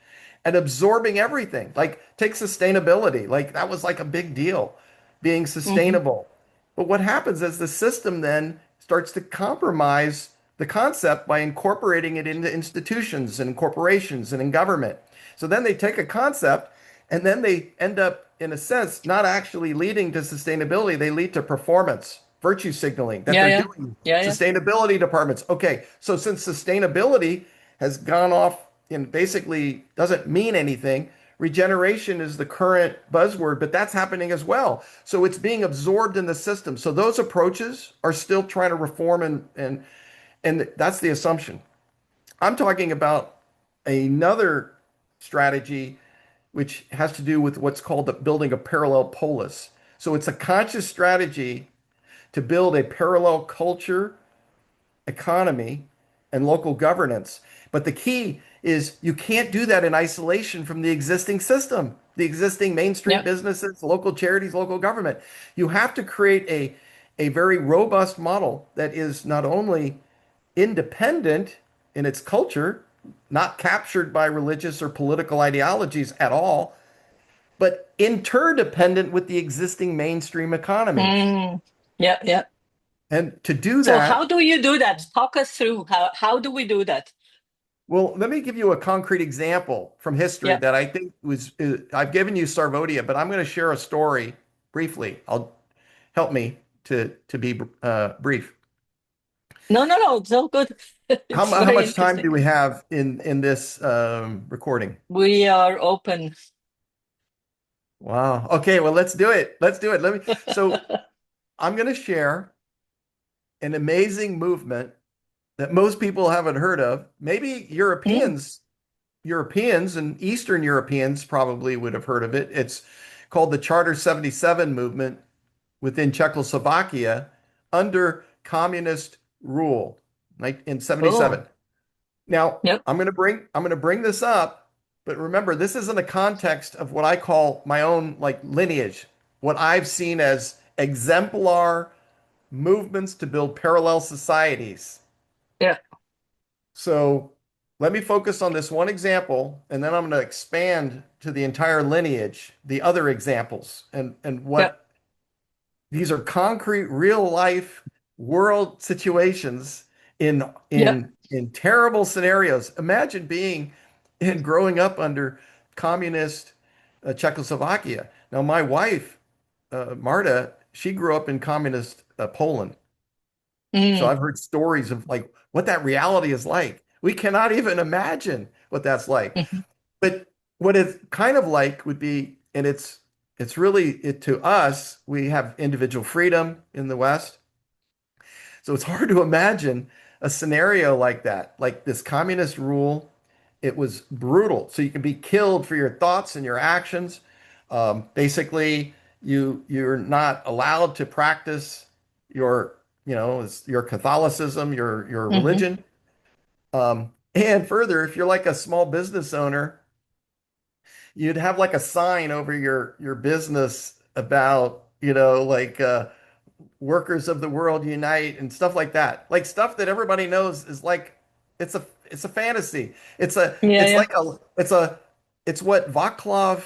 at absorbing everything. Like, take sustainability. Like, that was like a big deal, being Hmm. sustainable. But what happens is the system then starts to compromise the concept by incorporating it into institutions and corporations and in government. So then they take a concept and then they end up, in a sense, not actually leading to sustainability. They lead to performance, virtue signaling that Yeah. they're Yeah. doing. Yeah. Yeah. Sustainability departments. Okay, so since sustainability has gone off and basically doesn't mean anything, regeneration is the current buzzword, but that's happening as well. So it's being absorbed in the system. So those approaches are still trying to reform and that's the assumption. I'm talking about another strategy which has to do with what's called the building a parallel polis. So it's a conscious strategy to build a parallel culture, economy, and local governance. But the key is you can't do that in isolation from the existing system, the existing Main Street Yeah. businesses, local charities, local government. You have to create a very robust model that is not only independent in its culture, not captured by religious or political ideologies at all, but interdependent with the existing mainstream economy. Mm. Yeah. Yeah. And to do So how that, do you do that? Talk us through how do we do that? Well, let me give you a concrete example from history Yeah. that I think was, I've given you Sarvodia, but I'm going to share a story briefly. I'll help me to be brief. No, no, no. It's all good. It's How very much time interesting. do we have in this recording? We are open. Wow. Okay, well, let's do it. Let's do it. So I'm going to share an amazing movement that most people haven't heard of. Maybe Mm. Europeans and Eastern Europeans probably would have heard of it. It's called the Charter 77 movement within Czechoslovakia under communist rule in 77. Oh, Now, yep, I'm going to bring this up, but remember this is in the context of what I call my own like lineage, what I've seen as exemplar movements to build parallel societies. yeah, So let me focus on this one example, and then I'm going to expand to the entire lineage, the other examples, and yeah, what these are concrete, real life world situations in yeah. in terrible scenarios. Imagine being and growing up under communist Czechoslovakia. Now, my wife, Marta, she grew up in communist Poland. So Mm. I've heard stories of like what that reality is like. We cannot even imagine what that's like. Mhm. But what it's kind of like would be, and it's really to us, we have individual freedom in the West. So it's hard to imagine a scenario like that, like this communist rule. It was brutal. So you can be killed for your thoughts and your actions. Basically, you're not allowed to practice your, your Catholicism, your Mhm. religion. And further, if you're like a small business owner, you'd have like a sign over your business about, like workers of the world unite and stuff like that. Like stuff that everybody knows is like it's a fantasy. Yeah, It's yeah. like it's what Václav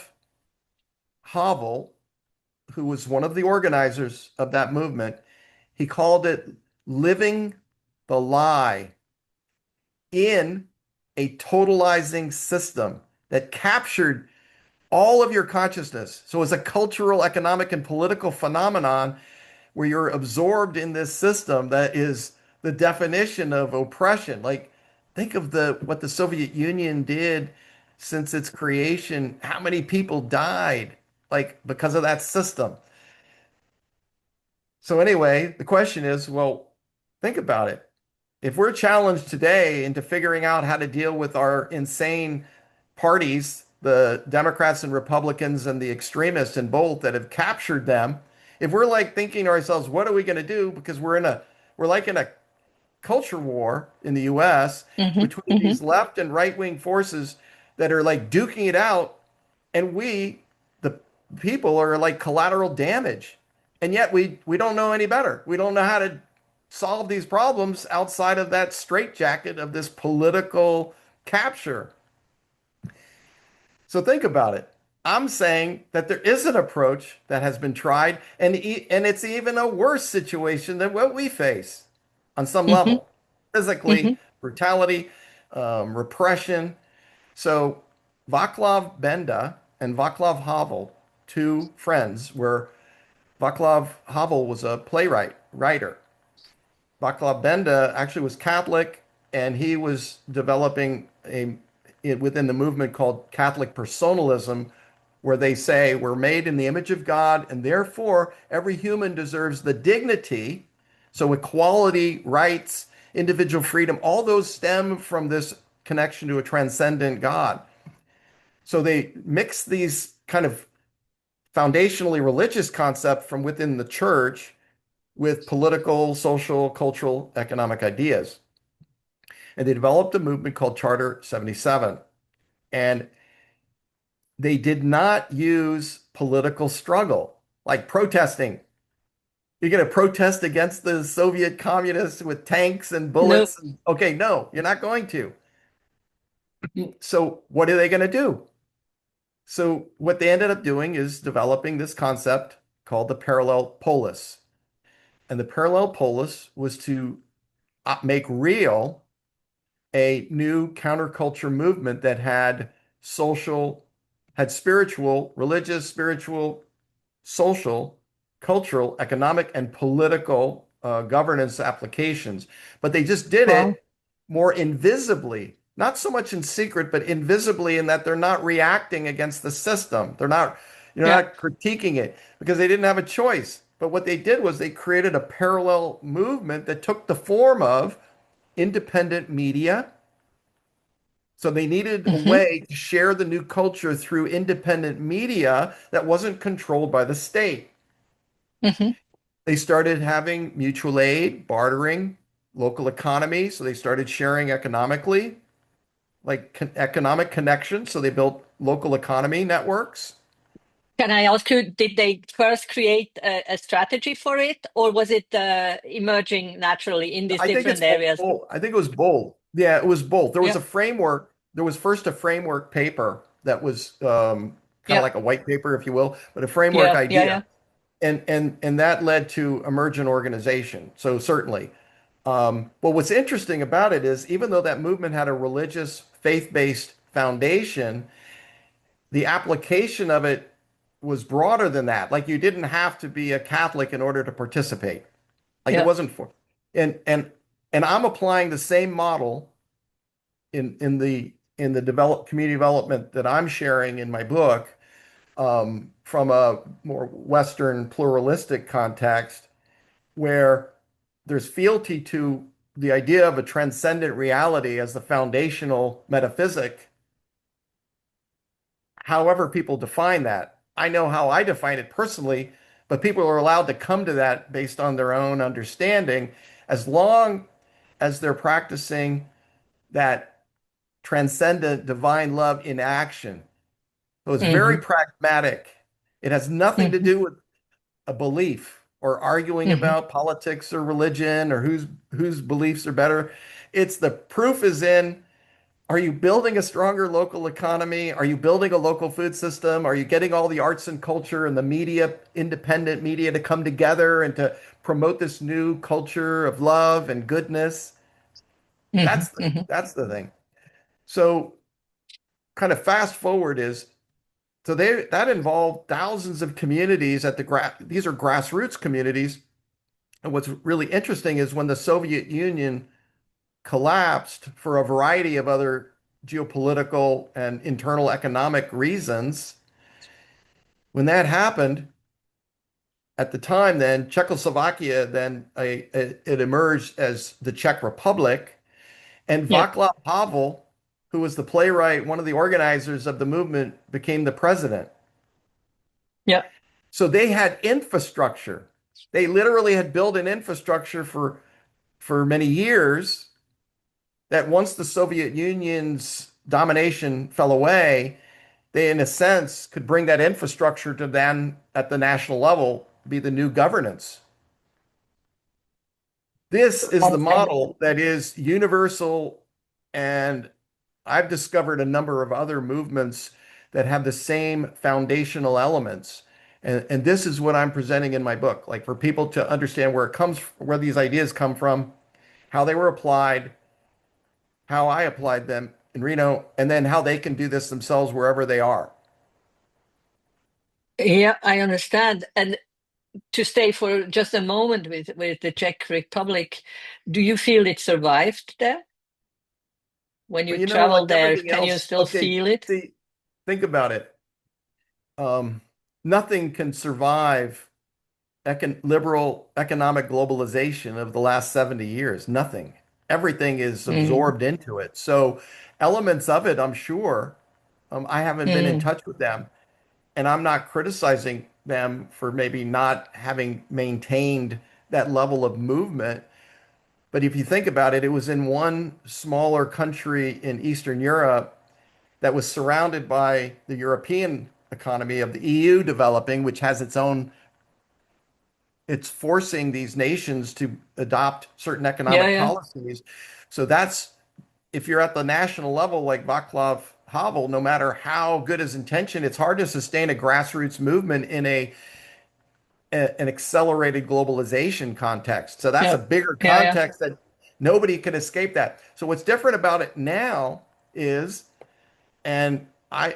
Havel, who was one of the organizers of that movement, he called it living the lie in a totalizing system that captured all of your consciousness. So it's a cultural, economic, and political phenomenon where you're absorbed in this system that is the definition of oppression. Like, think of the what the Soviet Union did since its creation. How many people died, like because of that system? So anyway, the question is, well, think about it. If we're challenged today into figuring out how to deal with our insane parties, the Democrats and Republicans and the extremists in both that have captured them, if we're like thinking to ourselves, what are we going to do? Because we're like in a culture war in the US Mhm. between Mhm. these left and right wing forces that are like duking it out, and the people, are like collateral damage. And yet we don't know any better. We don't know how to solve these problems outside of that straitjacket of this political capture. So think about it. I'm saying that there is an approach that has been tried, and it's even a worse situation than what we face on some Mhm. level. Physically, Mhm. brutality, repression. So Vaclav Benda and Vaclav Havel, two friends, were Vaclav Havel was a writer. Vaclav Benda actually was Catholic, and he was developing within the movement called Catholic personalism, where they say we're made in the image of God, and therefore every human deserves the dignity. So equality, rights, individual freedom, all those stem from this connection to a transcendent God. So they mix these kind of foundationally religious concept from within the church with political, social, cultural, economic ideas. And they developed a movement called Charter 77. And they did not use political struggle, like protesting. You're going to protest against the Soviet communists with tanks and Nope. bullets. Okay, no, you're not going to. So, what are they going to do? So, what they ended up doing is developing this concept called the parallel polis. And the parallel polis was to make real a new counterculture movement that had social, had spiritual, religious, spiritual, social, cultural, economic, and political governance applications. But they just did Wow. it more invisibly, not so much in secret, but invisibly in that they're not reacting against the system. They're not, Yeah. not critiquing it because they didn't have a choice. But what they did was they created a parallel movement that took the form of independent media. So they needed a Hmm. way to share the new culture through independent media that wasn't controlled by the state. Hmm. They started having mutual aid, bartering, local economy. So they started sharing economically, like economic connections. So they built local economy networks. Can I ask you, did they first create a strategy for it, or was it emerging naturally in these I think different it's areas? both. I think it was both. Yeah, it was both. There was Yeah. a framework. There was first a framework paper that was kind of Yeah. like a white paper, if you will, but a framework Yeah. Yeah. idea. Yeah. And that led to emergent organization. So certainly. But what's interesting about it is even though that movement had a religious, faith-based foundation, the application of it was broader than that. Like you didn't have to be a Catholic in order to participate. Like it Yeah. wasn't for and and and I'm applying the same model in the develop community development that I'm sharing in my book from a more Western pluralistic context where there's fealty to the idea of a transcendent reality as the foundational metaphysic, however people define that. I know how I define it personally, but people are allowed to come to that based on their own understanding as long as they're practicing that transcendent divine love in action. So it's very Hmm. pragmatic. It has nothing to Hmm. do with a belief or arguing Hmm. about politics or religion or whose beliefs are better. It's the proof is in, are you building a stronger local economy? Are you building a local food system? Are you getting all the arts and culture and the media, independent media to come together and to promote this new culture of love and goodness? Hmm. That's the Hmm. that's the thing. So kind of fast forward is so they that involved thousands of communities at these are grassroots communities. And what's really interesting is when the Soviet Union collapsed for a variety of other geopolitical and internal economic reasons, when that happened, at the time then Czechoslovakia it emerged as the Czech Republic, and Yep. Václav Havel, who was the playwright, one of the organizers of the movement, became the president. Yep. So they had infrastructure. They literally had built an infrastructure for many years that once the Soviet Union's domination fell away, they, in a sense, could bring that infrastructure to then, at the national level, be the new governance. This is the And model that is universal, and I've discovered a number of other movements that have the same foundational elements. And this is what I'm presenting in my book, like for people to understand where it comes, where these ideas come from, how they were applied, how I applied them in Reno, and then how they can do this themselves wherever they are. yeah, I understand. And to stay for just a moment with the Czech Republic, do you feel it survived there? When you But like travel there, everything can you else, still okay, feel it? see, think about it. Um, Nothing can survive liberal economic globalization of the last 70 years. Nothing. Everything is Mm, absorbed into it. So elements of it, I'm sure, I haven't been in mm, touch with them, and I'm not criticizing them for maybe not having maintained that level of movement. But if you think about it, it was in one smaller country in Eastern Europe that was surrounded by the European economy of the EU developing, which has its own, it's forcing these nations to adopt certain yeah, economic yeah, policies. So that's, if you're at the national level like Václav Havel, no matter how good his intention, it's hard to sustain a grassroots movement in an accelerated globalization context. So that's a yeah, bigger yeah, yeah. context that Nobody can escape that. So what's different about it now is, and I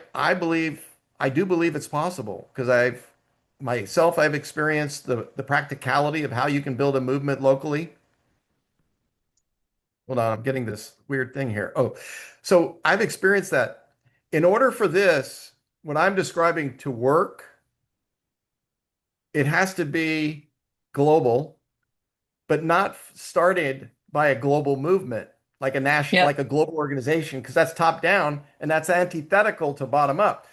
do believe it's possible because I've experienced the practicality of how you can build a movement locally. Hold on, I'm getting this weird thing here. Oh, so I've experienced that. In order for this, what I'm describing to work, it has to be global, but not started by a global movement, Yeah. like a global organization, because that's top down and that's antithetical to bottom up.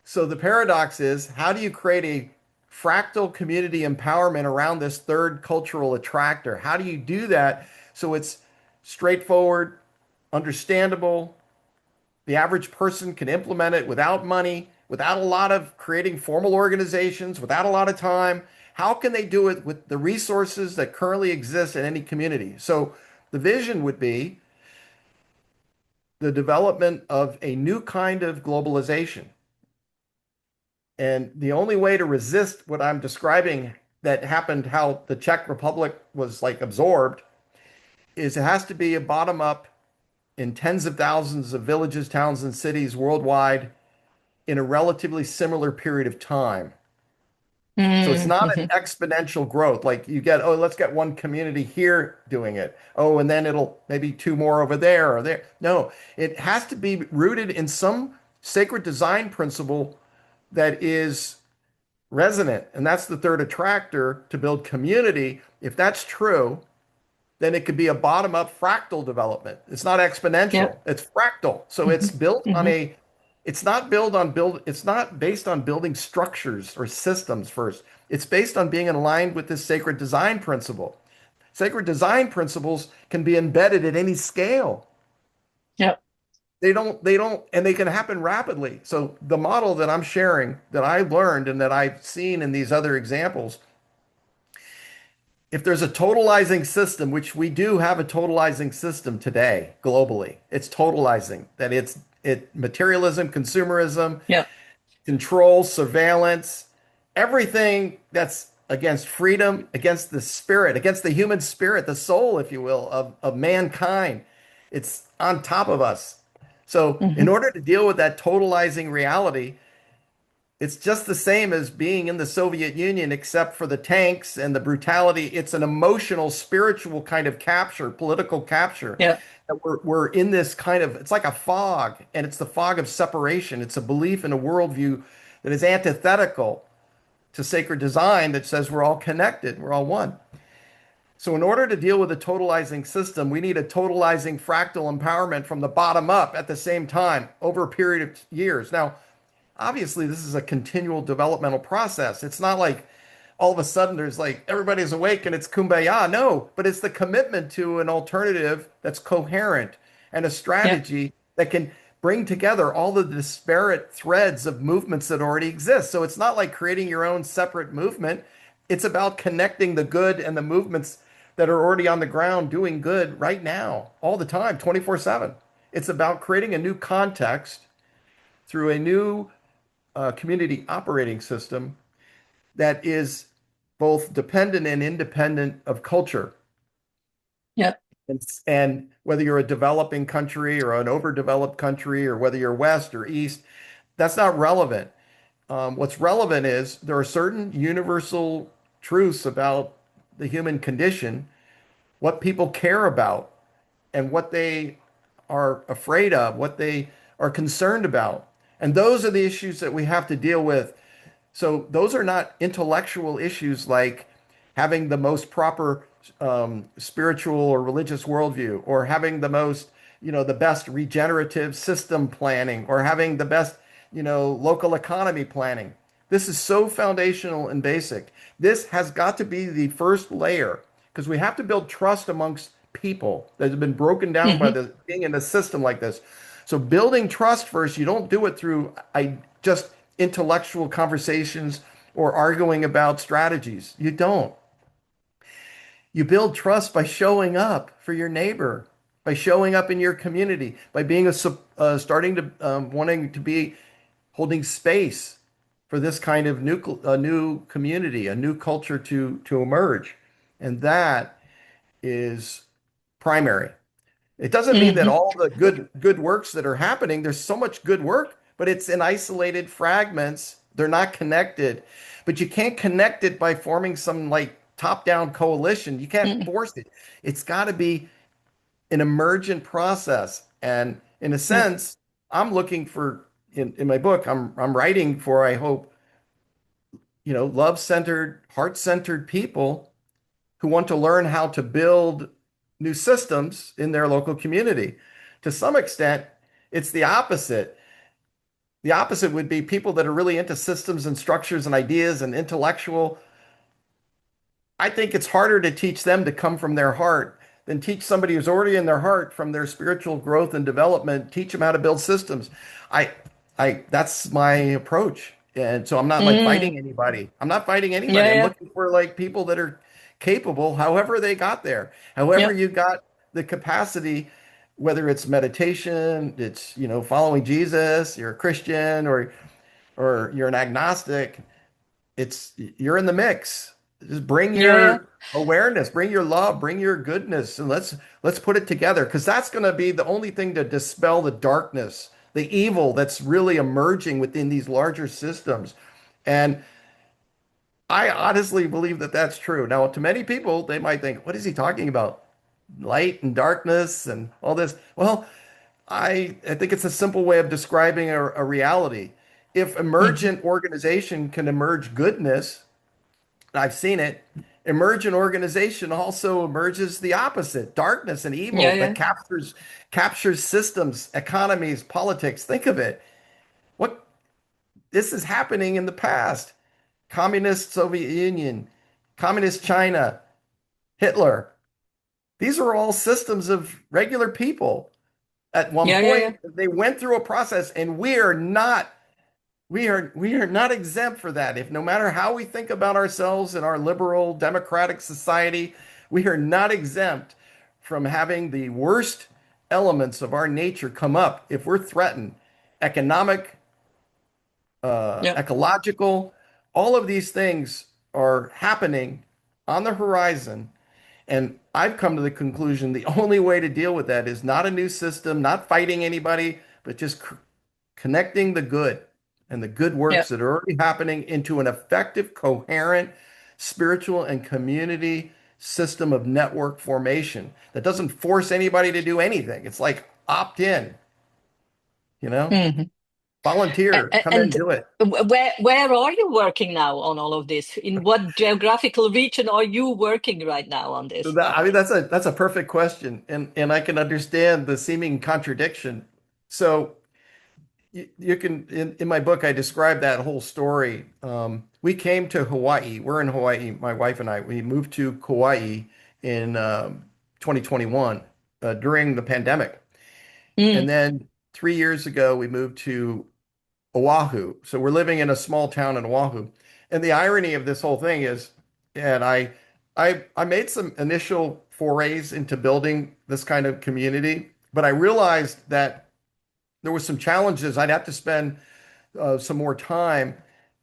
So the paradox is, how do you create a fractal community empowerment around this third cultural attractor? How do you do that so it's straightforward, understandable, the average person can implement it without money, without a lot of creating formal organizations, without a lot of time? How can they do it with the resources that currently exist in any community? So the vision would be the development of a new kind of globalization. And the only way to resist what I'm describing that happened, how the Czech Republic was like absorbed, is it has to be a bottom up in tens of thousands of villages, towns, and cities worldwide in a relatively similar period of time. So it's not an Mm-hmm. exponential growth. Like you get, oh, let's get one community here doing it. Oh, and then it'll maybe two more over there or there. No, it has to be rooted in some sacred design principle that is resonant. And that's the third attractor to build community. If that's true, then it could be a bottom up fractal development. It's not Yeah. exponential, it's fractal. So Mm-hmm. it's built on Mm-hmm. it's not based on building structures or systems first. It's based on being aligned with this sacred design principle. Sacred design principles can be embedded at any scale. Yeah. And they can happen rapidly. So the model that I'm sharing that I learned and that I've seen in these other examples, if there's a totalizing system, which we do have a totalizing system today globally, it's totalizing that it materialism, consumerism, Yeah. control, surveillance, everything that's against freedom, against the spirit, against the human spirit, the soul, if you will, of mankind. It's on top of us. So in Mm-hmm. order to deal with that totalizing reality, it's just the same as being in the Soviet Union, except for the tanks and the brutality. It's an emotional, spiritual kind of capture, political capture. Yeah. That we're in this kind of, it's like a fog, and it's the fog of separation. It's a belief in a worldview that is antithetical to sacred design that says we're all connected, we're all one. So, in order to deal with a totalizing system, we need a totalizing fractal empowerment from the bottom up at the same time over a period of years. Now, obviously this is a continual developmental process. It's not like all of a sudden there's like everybody's awake and it's kumbaya. No, but it's the commitment to an alternative that's coherent and a Yeah. strategy that can bring together all the disparate threads of movements that already exist. So it's not like creating your own separate movement. It's about connecting the good and the movements that are already on the ground doing good right now, all the time, 24/7. It's about creating a new context through a new community operating system that is both dependent and independent of culture. Yeah. And whether you're a developing country or an overdeveloped country, or whether you're West or East, that's not relevant. What's relevant is there are certain universal truths about the human condition, what people care about, and what they are afraid of, what they are concerned about. And those are the issues that we have to deal with. So those are not intellectual issues like having the most proper spiritual or religious worldview, or having the most, the best regenerative system planning, or having the best, local economy planning. This is so foundational and basic. This has got to be the first layer because we have to build trust amongst people that have been broken down by Mm-hmm. the being in a system like this. So building trust first, you don't do it through just intellectual conversations or arguing about strategies. You don't. You build trust by showing up for your neighbor, by showing up in your community, by being starting to wanting to be holding space for this kind of a new community, a new culture to emerge, and that is primary. It doesn't mean that Hmm. all the good works that are happening, there's so much good work, but it's in isolated fragments. They're not connected. But you can't connect it by forming some like top-down coalition. You can't Hmm. force it. It's got to be an emergent process. And in a Yeah. sense, I'm looking for in my book, I'm writing for, I hope, love-centered, heart-centered people who want to learn how to build new systems in their local community. To some extent, it's the opposite. The opposite would be people that are really into systems and structures and ideas and intellectual. I think it's harder to teach them to come from their heart than teach somebody who's already in their heart from their spiritual growth and development, teach them how to build systems. I that's my approach. And so I'm not like Mm. fighting anybody. I'm not fighting anybody. Yeah, I'm yeah, looking for like people that are capable, however they got there, yeah, however you got the capacity, whether it's meditation, it's, following Jesus, you're a Christian or you're an agnostic, you're in the mix. Just bring yeah, yeah, your awareness, bring your love, bring your goodness, and let's put it together because that's going to be the only thing to dispel the darkness, the evil that's really emerging within these larger systems. And I honestly believe that that's true. Now, to many people, they might think, "What is he talking about? Light and darkness and all this?" Well, I think it's a simple way of describing a reality. If hmm, emergent organization can emerge goodness, I've seen it. Emergent organization also emerges the opposite, darkness and yeah, evil that yeah, captures systems, economies, politics. Think of it. What this is happening in the past. Communist Soviet Union, Communist China, Hitler. These are all systems of regular people. At one yeah, yeah, yeah, point, they went through a process, and we are not exempt for that. If no matter how we think about ourselves in our liberal democratic society, we are not exempt from having the worst elements of our nature come up if we're threatened. Economic, yeah. ecological, all of these things are happening on the horizon. And I've come to the conclusion the only way to deal with that is not a new system, not fighting anybody, but just connecting the good and the good Yeah. works that are already happening into an effective, coherent, spiritual and community system of network formation that doesn't force anybody to do anything. It's like opt in, you know, Hmm. volunteer, come in, And do it. where are you working now on all of this? In what geographical region are you working right now on So this? I mean, that's a perfect question, and I can understand the seeming contradiction. So you can in my book I describe that whole story. We came to Hawaii. We're in Hawaii, my wife and I. We moved to Kauai in 2021 during the pandemic, and Mm. then 3 years ago we moved to Oahu. So we're living in a small town in Oahu. And the irony of this whole thing is, and I made some initial forays into building this kind of community, but I realized that there were some challenges. I'd have to spend some more time,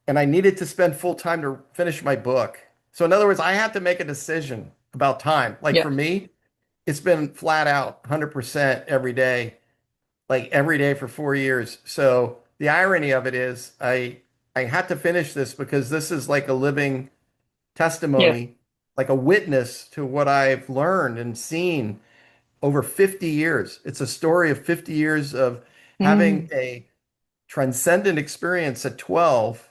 and I needed to spend full time to finish my book. So in other words, I had to make a decision about time. Like Yeah. for me, it's been flat out 100% every day, like every day for 4 years. So the irony of it is I had to finish this because this is like a living Yeah. testimony, like a witness to what I've learned and seen over 50 years. It's a story of 50 years of having Mm. a transcendent experience at 12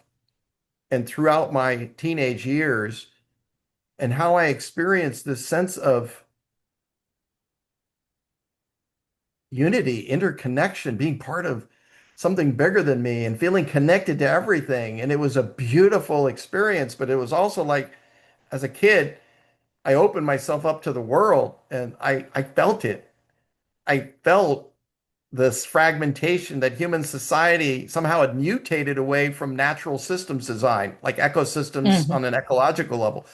and throughout my teenage years, and how I experienced this sense of unity, interconnection, being part of something bigger than me and feeling connected to everything. And it was a beautiful experience, but it was also like as a kid, I opened myself up to the world and I felt it. I felt this fragmentation that human society somehow had mutated away from natural systems design, like ecosystems Hmm. on an ecological level.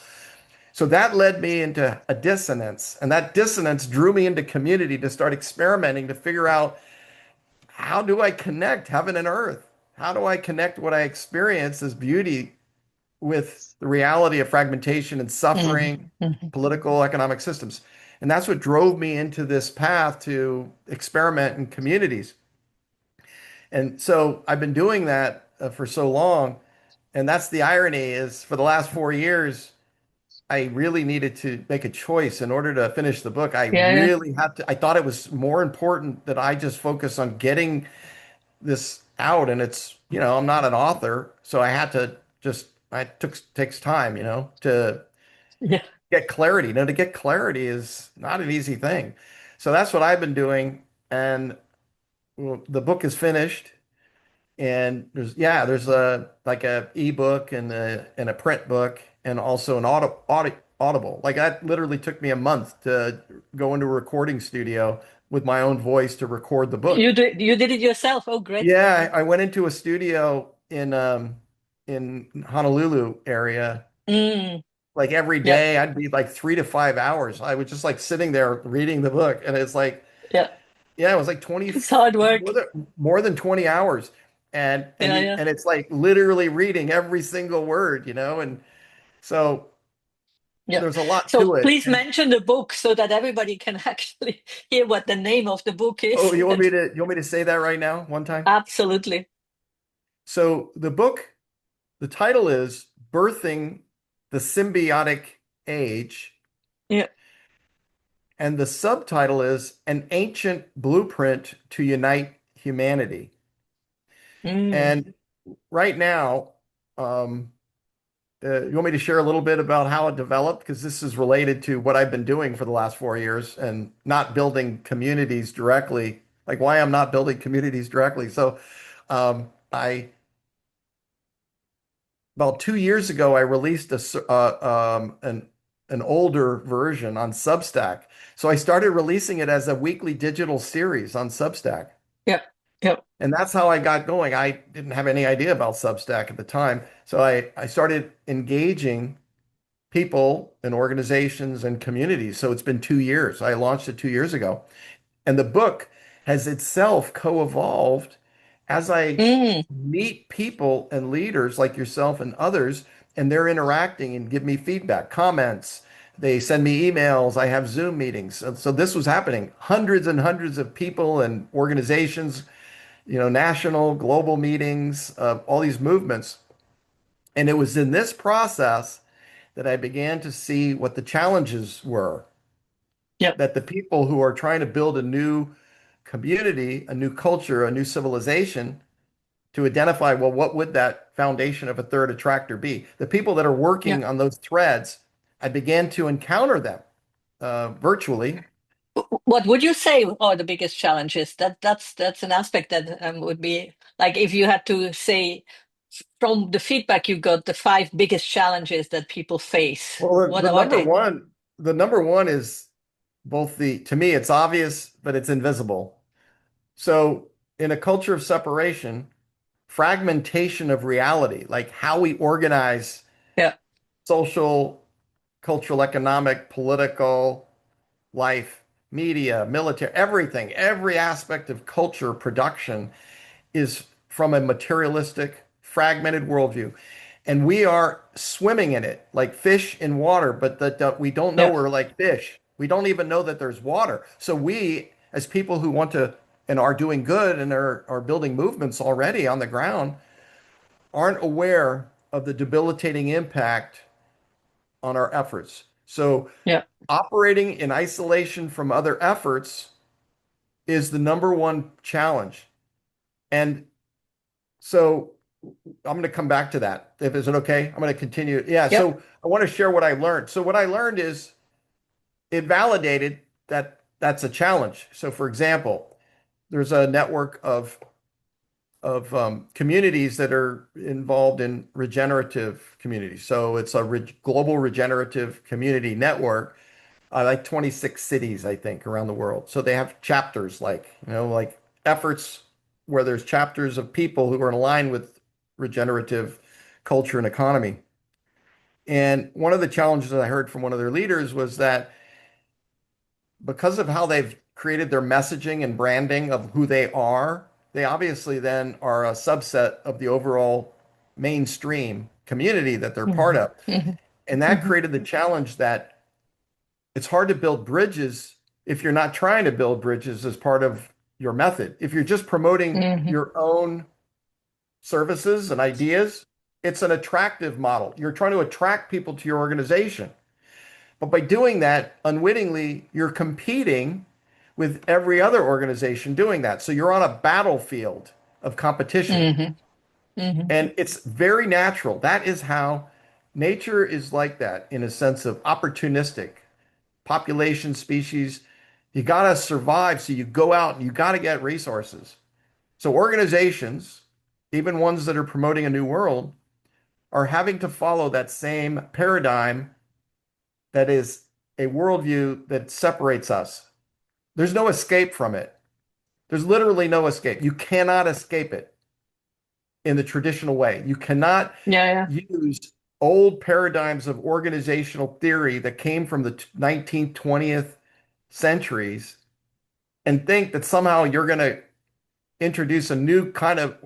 So that led me into a dissonance, and that dissonance drew me into community to start experimenting to figure out how do I connect heaven and earth? How do I connect what I experience as beauty with the reality of fragmentation and Hmm. suffering, Hmm. political, economic systems? And that's what drove me into this path to experiment in communities. And so I've been doing that for so long. And that's the irony is for the last 4 years, I really needed to make a choice in order to finish the book. I Yeah, yeah, really had to, I thought it was more important that I just focus on getting this out. And it's, I'm not an author, so I had to just, it takes time, to yeah. get clarity. To get clarity is not an easy thing. So that's what I've been doing. And well, the book is finished. And there's a like a ebook and a print book and also an audible. Like that literally took me a month to go into a recording studio with my own voice to record the book. You did it yourself. Oh, great. Yeah, I went into a studio in Honolulu area. Mm, Like every yeah, day, I'd be like 3 to 5 hours. I was just like sitting there reading the book, and it's like, yeah. yeah, it was like 20 It's hard work. more than 20 hours. And Yeah, you yeah, and it's like literally reading every single word, and so yeah. there's a lot So to it. please mention the book so that everybody can actually hear what the name of the book Oh, is. you want me to say that right now one time? Absolutely. So the title is Birthing the Symbiotic Age, Yeah. and the subtitle is An Ancient Blueprint to Unite Humanity. Mm, And right now, um, you want me to share a little bit about how it developed? Because this is related to what I've been doing for the last 4 years and not building communities directly, like why I'm not building communities directly. So, I about 2 years ago, I released an older version on Substack. So I started releasing it as a weekly digital series on Substack. yeah. Yeah. And that's how I got going. I didn't have any idea about Substack at the time. So I started engaging people and organizations and communities. So it's been 2 years. I launched it 2 years ago. And the book has itself co-evolved as I Mm, meet people and leaders like yourself and others, and they're interacting and give me feedback, comments. They send me emails. I have Zoom meetings. So this was happening. Hundreds and hundreds of people and organizations, national, global meetings, all these movements. And it was in this process that I began to see what the challenges were, yeah. that the people who are trying to build a new community, a new culture, a new civilization, to identify, well, what would that foundation of a third attractor be? The people that are Yeah. working on those threads, I began to encounter them virtually. What would you say are the biggest challenges? That's an aspect that would be like if you had to say from the feedback you got the five biggest challenges that people face. Well, What are they? the number one is to me, it's obvious, but it's invisible. So in a culture of separation, fragmentation of reality, like how we organize Yeah. social, cultural, economic, political life, media, military, everything, every aspect of culture production is from a materialistic, fragmented worldview. And we are swimming in it like fish in water, but that we don't know Yeah. we're like fish. We don't even know that there's water. So we, as people who want to and are doing good and are building movements already on the ground, aren't aware of the debilitating impact on our efforts. So Yeah. operating in isolation from other efforts is the number one challenge. And so I'm going to come back to that. If is it okay? I'm going to continue. Yeah. Yep. So I want to share what I learned. So what I learned is it validated that that's a challenge. So for example, there's a network of communities that are involved in regenerative communities. So it's a global regenerative community network, like 26 cities, I think, around the world. So they have chapters like efforts where there's chapters of people who are in line with regenerative culture and economy. And one of the challenges that I heard from one of their leaders was that because of how they've created their messaging and branding of who they obviously then are a subset of the overall mainstream community that they're part Hmm. of. Hmm. And that Hmm. created the challenge that It's hard to build bridges if you're not trying to build bridges as part of your method. If you're just promoting Hmm. your own services and ideas, it's an attractive model. You're trying to attract people to your organization. But by doing that, unwittingly, you're competing with every other organization doing that. So you're on a battlefield of competition. Hmm. Hmm. And it's very natural. That is how nature is like that in a sense of opportunistic population, species. You got to survive. So you go out and you got to get resources. So organizations, even ones that are promoting a new world, are having to follow that same paradigm that is a worldview that separates us. There's no escape from it. There's literally no escape. You cannot escape it in the traditional way. You cannot Yeah, yeah, use old paradigms of organizational theory that came from the 19th, 20th centuries and think that somehow you're going to introduce a new kind of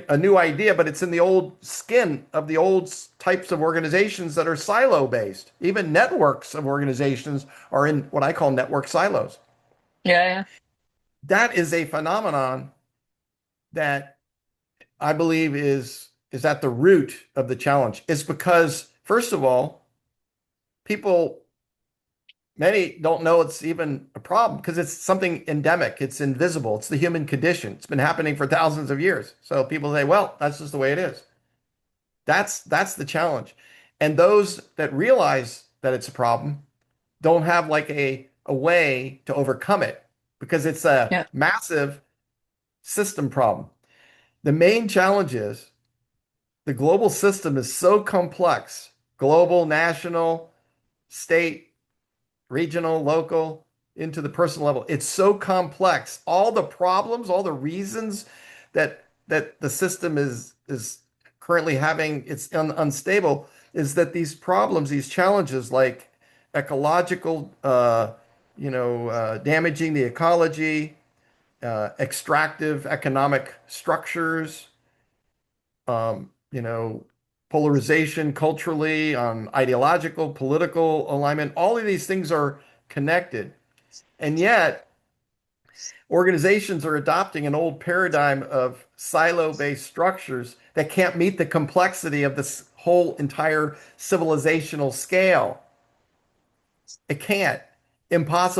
a new idea, but it's in the old skin of the old types of organizations that are silo based. Even networks of organizations are in what I call network silos. yeah, yeah, That is a phenomenon that I believe is at the root of the challenge. It's because, first of all, people many don't know it's even a problem because it's something endemic. It's invisible. It's the human condition. It's been happening for thousands of years. So people say, well, that's just the way it is. That's the challenge. And those that realize that it's a problem don't have like a way to overcome it because it's a yeah, massive system problem. The main challenge is the global system is so complex, global, national, state, regional, local, into the personal level. It's so complex. All the problems, all the reasons that the system is currently having it's unstable is that these problems, these challenges like ecological, damaging the ecology, extractive economic structures, polarization culturally, ideological, political alignment. All of these things are connected. And yet, organizations are adopting an old paradigm of silo-based structures that can't meet the complexity of this whole entire civilizational scale. It can't.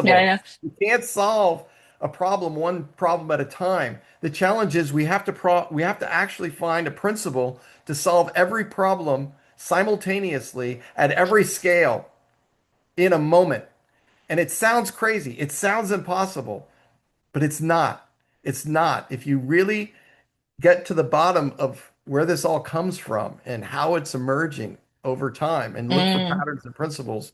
yeah, Impossible. yeah. You can't solve a problem one problem at a time. The challenge is we have to actually find a principle to solve every problem simultaneously at every scale in a moment. And it sounds crazy. It sounds impossible, but it's not. It's not. If you really get to the bottom of where this all comes from and how it's emerging over time and look for Mm, patterns and principles,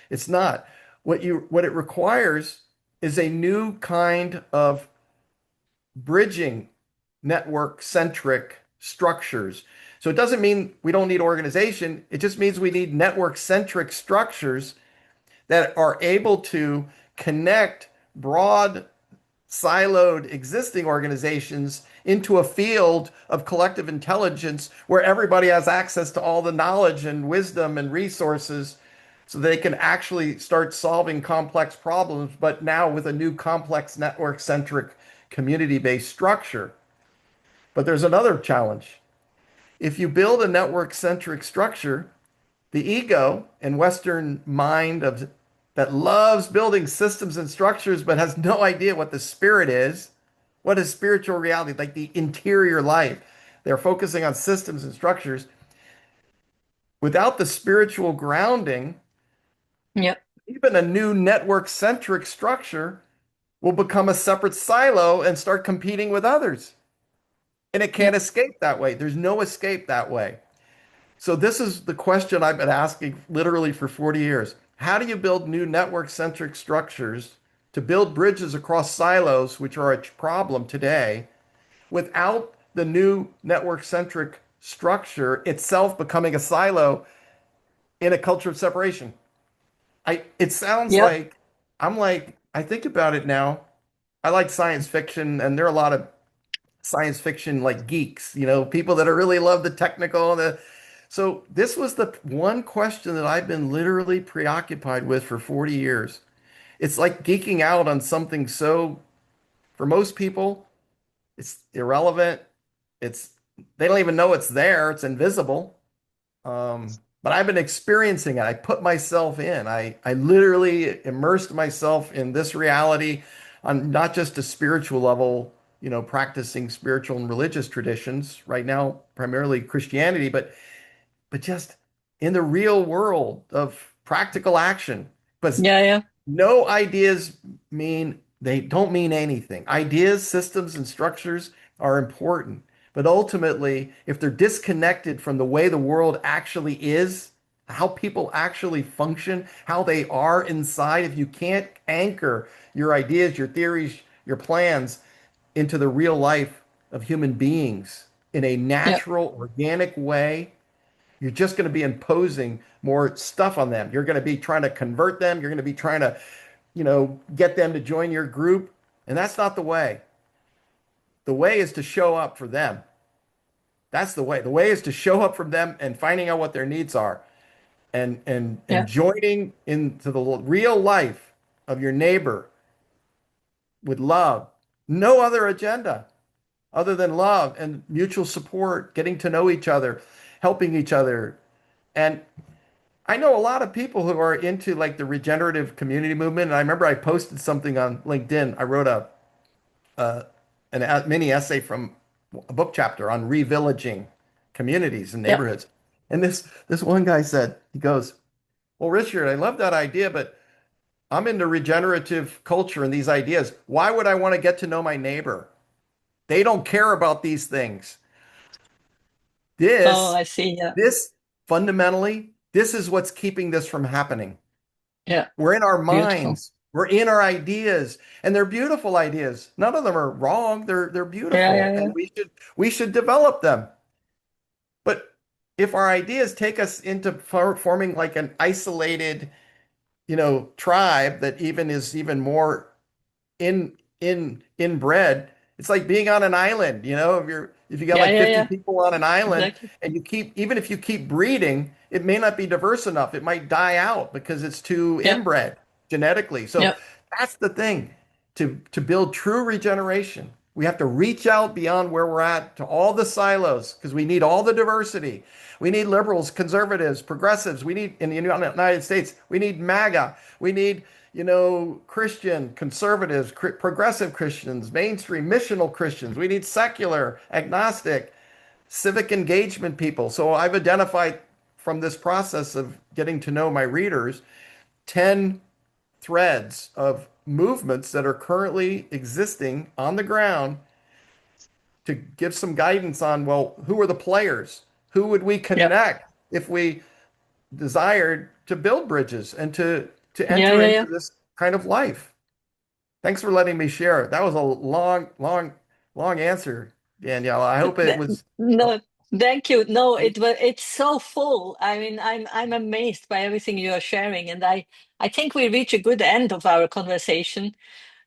it's not. What it requires is a new kind of bridging network centric structures. So it doesn't mean we don't need organization. It just means we need network centric structures that are able to connect broad siloed existing organizations into a field of collective intelligence where everybody has access to all the knowledge and wisdom and resources so they can actually start solving complex problems, but now with a new complex network centric community based structure. But there's another challenge. If you build a network centric structure, the ego and Western mind of that loves building systems and structures but has no idea what the spirit is, what is spiritual reality, like the interior life. They're focusing on systems and structures. Without the spiritual grounding, yeah, even a new network centric structure will become a separate silo and start competing with others. And it yeah. can't escape that way. There's no escape that way. So this is the question I've been asking literally for 40 years. How do you build new network-centric structures to build bridges across silos, which are a problem today, without the new network-centric structure itself becoming a silo in a culture of separation? It sounds Yep. like I think about it now. I like science fiction, and there are a lot of science fiction like geeks, people that are really love the technical and the So this was the one question that I've been literally preoccupied with for 40 years. It's like geeking out on something so, for most people, it's irrelevant. It's they don't even know it's there. It's invisible. But I've been experiencing it. I put myself in. I literally immersed myself in this reality on not just a spiritual level, practicing spiritual and religious traditions right now, primarily Christianity, but just in the real world of practical action. But Yeah, yeah, no ideas they don't mean anything. Ideas, systems, and structures are important. But ultimately, if they're disconnected from the way the world actually is, how people actually function, how they are inside, if you can't anchor your ideas, your theories, your plans into the real life of human beings in a yeah, natural, organic way, you're just going to be imposing more stuff on them. You're going to be trying to convert them. You're going to be trying to, get them to join your group. And that's not the way. The way is to show up for them. That's the way. The way is to show up for them and finding out what their needs are and yeah, joining into the real life of your neighbor with love. No other agenda other than love and mutual support, getting to know each other, helping each other. And I know a lot of people who are into like the regenerative community movement. And I remember I posted something on LinkedIn. I wrote uh, a mini essay from a book chapter on revillaging communities and yeah. neighborhoods. And this one guy said, he goes, "Well, Richard, I love that idea, but I'm into regenerative culture and these ideas. Why would I want to get to know my neighbor? They don't care about these things. Oh, This, I see. Yeah, this fundamentally, this is what's keeping this from happening. yeah. We're in our Beautiful. minds. We're in our ideas, and they're beautiful ideas. None of them are wrong. They're Yeah, beautiful, yeah, yeah, and we should develop them. But if our ideas take us into forming like an isolated, tribe that even is even more inbred. It's like being on an island, if you got yeah, like yeah, 50 yeah. people on an island Exactly. and even if you keep breeding, it may not be diverse enough. It might die out because it's too Yeah, inbred genetically. So yeah, that's the thing. To build true regeneration, we have to reach out beyond where we're at to all the silos because we need all the diversity. We need liberals, conservatives, progressives. We need in the United States, we need MAGA. We need Christian, conservatives, progressive Christians, mainstream, missional Christians. We need secular, agnostic, civic engagement people. So I've identified from this process of getting to know my readers 10 threads of movements that are currently existing on the ground to give some guidance on, well, who are the players? Who would we yeah, connect if we desired to build bridges and to yeah, enter yeah, into yeah. this kind of life? Thanks for letting me share. That was a long, long, long answer, Danielle. I hope it was. No, thank you. No, it's so full. I mean, I'm amazed by everything you are sharing, and I think we reach a good end of our conversation.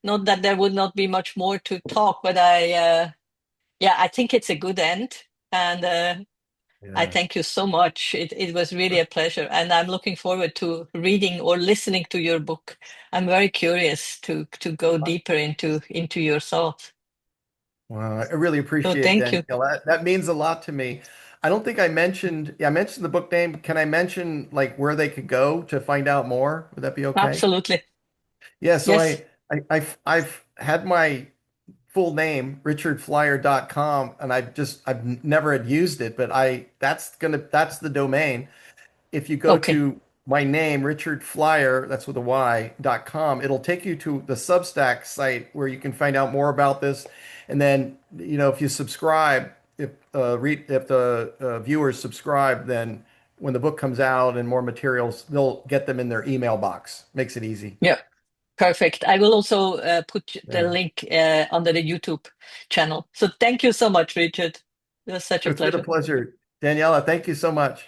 Not that there would not be much more to talk, but yeah, I think it's a good end, and I Yeah. thank you so much. It was really a pleasure, and I'm looking forward to reading or listening to your book. I'm very curious to go deeper into your thoughts. Wow, I really So appreciate it, thank you. Danielle. That means a lot to me. I don't think I mentioned, yeah, I mentioned the book name. Can I mention like where they could go to find out more? Would that be okay? Absolutely. Yeah, so Yes. I've had my full name, richardflyer.com, and I've never had used it, but that's the domain. If you go Okay. to my name, Richard Flyer, that's with a Y.com, it'll take you to the Substack site where you can find out more about this. And then, if you subscribe, if the viewers subscribe, then when the book comes out and more materials, they'll get them in their email box. Makes it easy. Yeah. Perfect. I will also put the Yeah. link under the YouTube channel. So thank you so much, Richard. It was such a It's been a pleasure. pleasure. Daniela, thank you so much.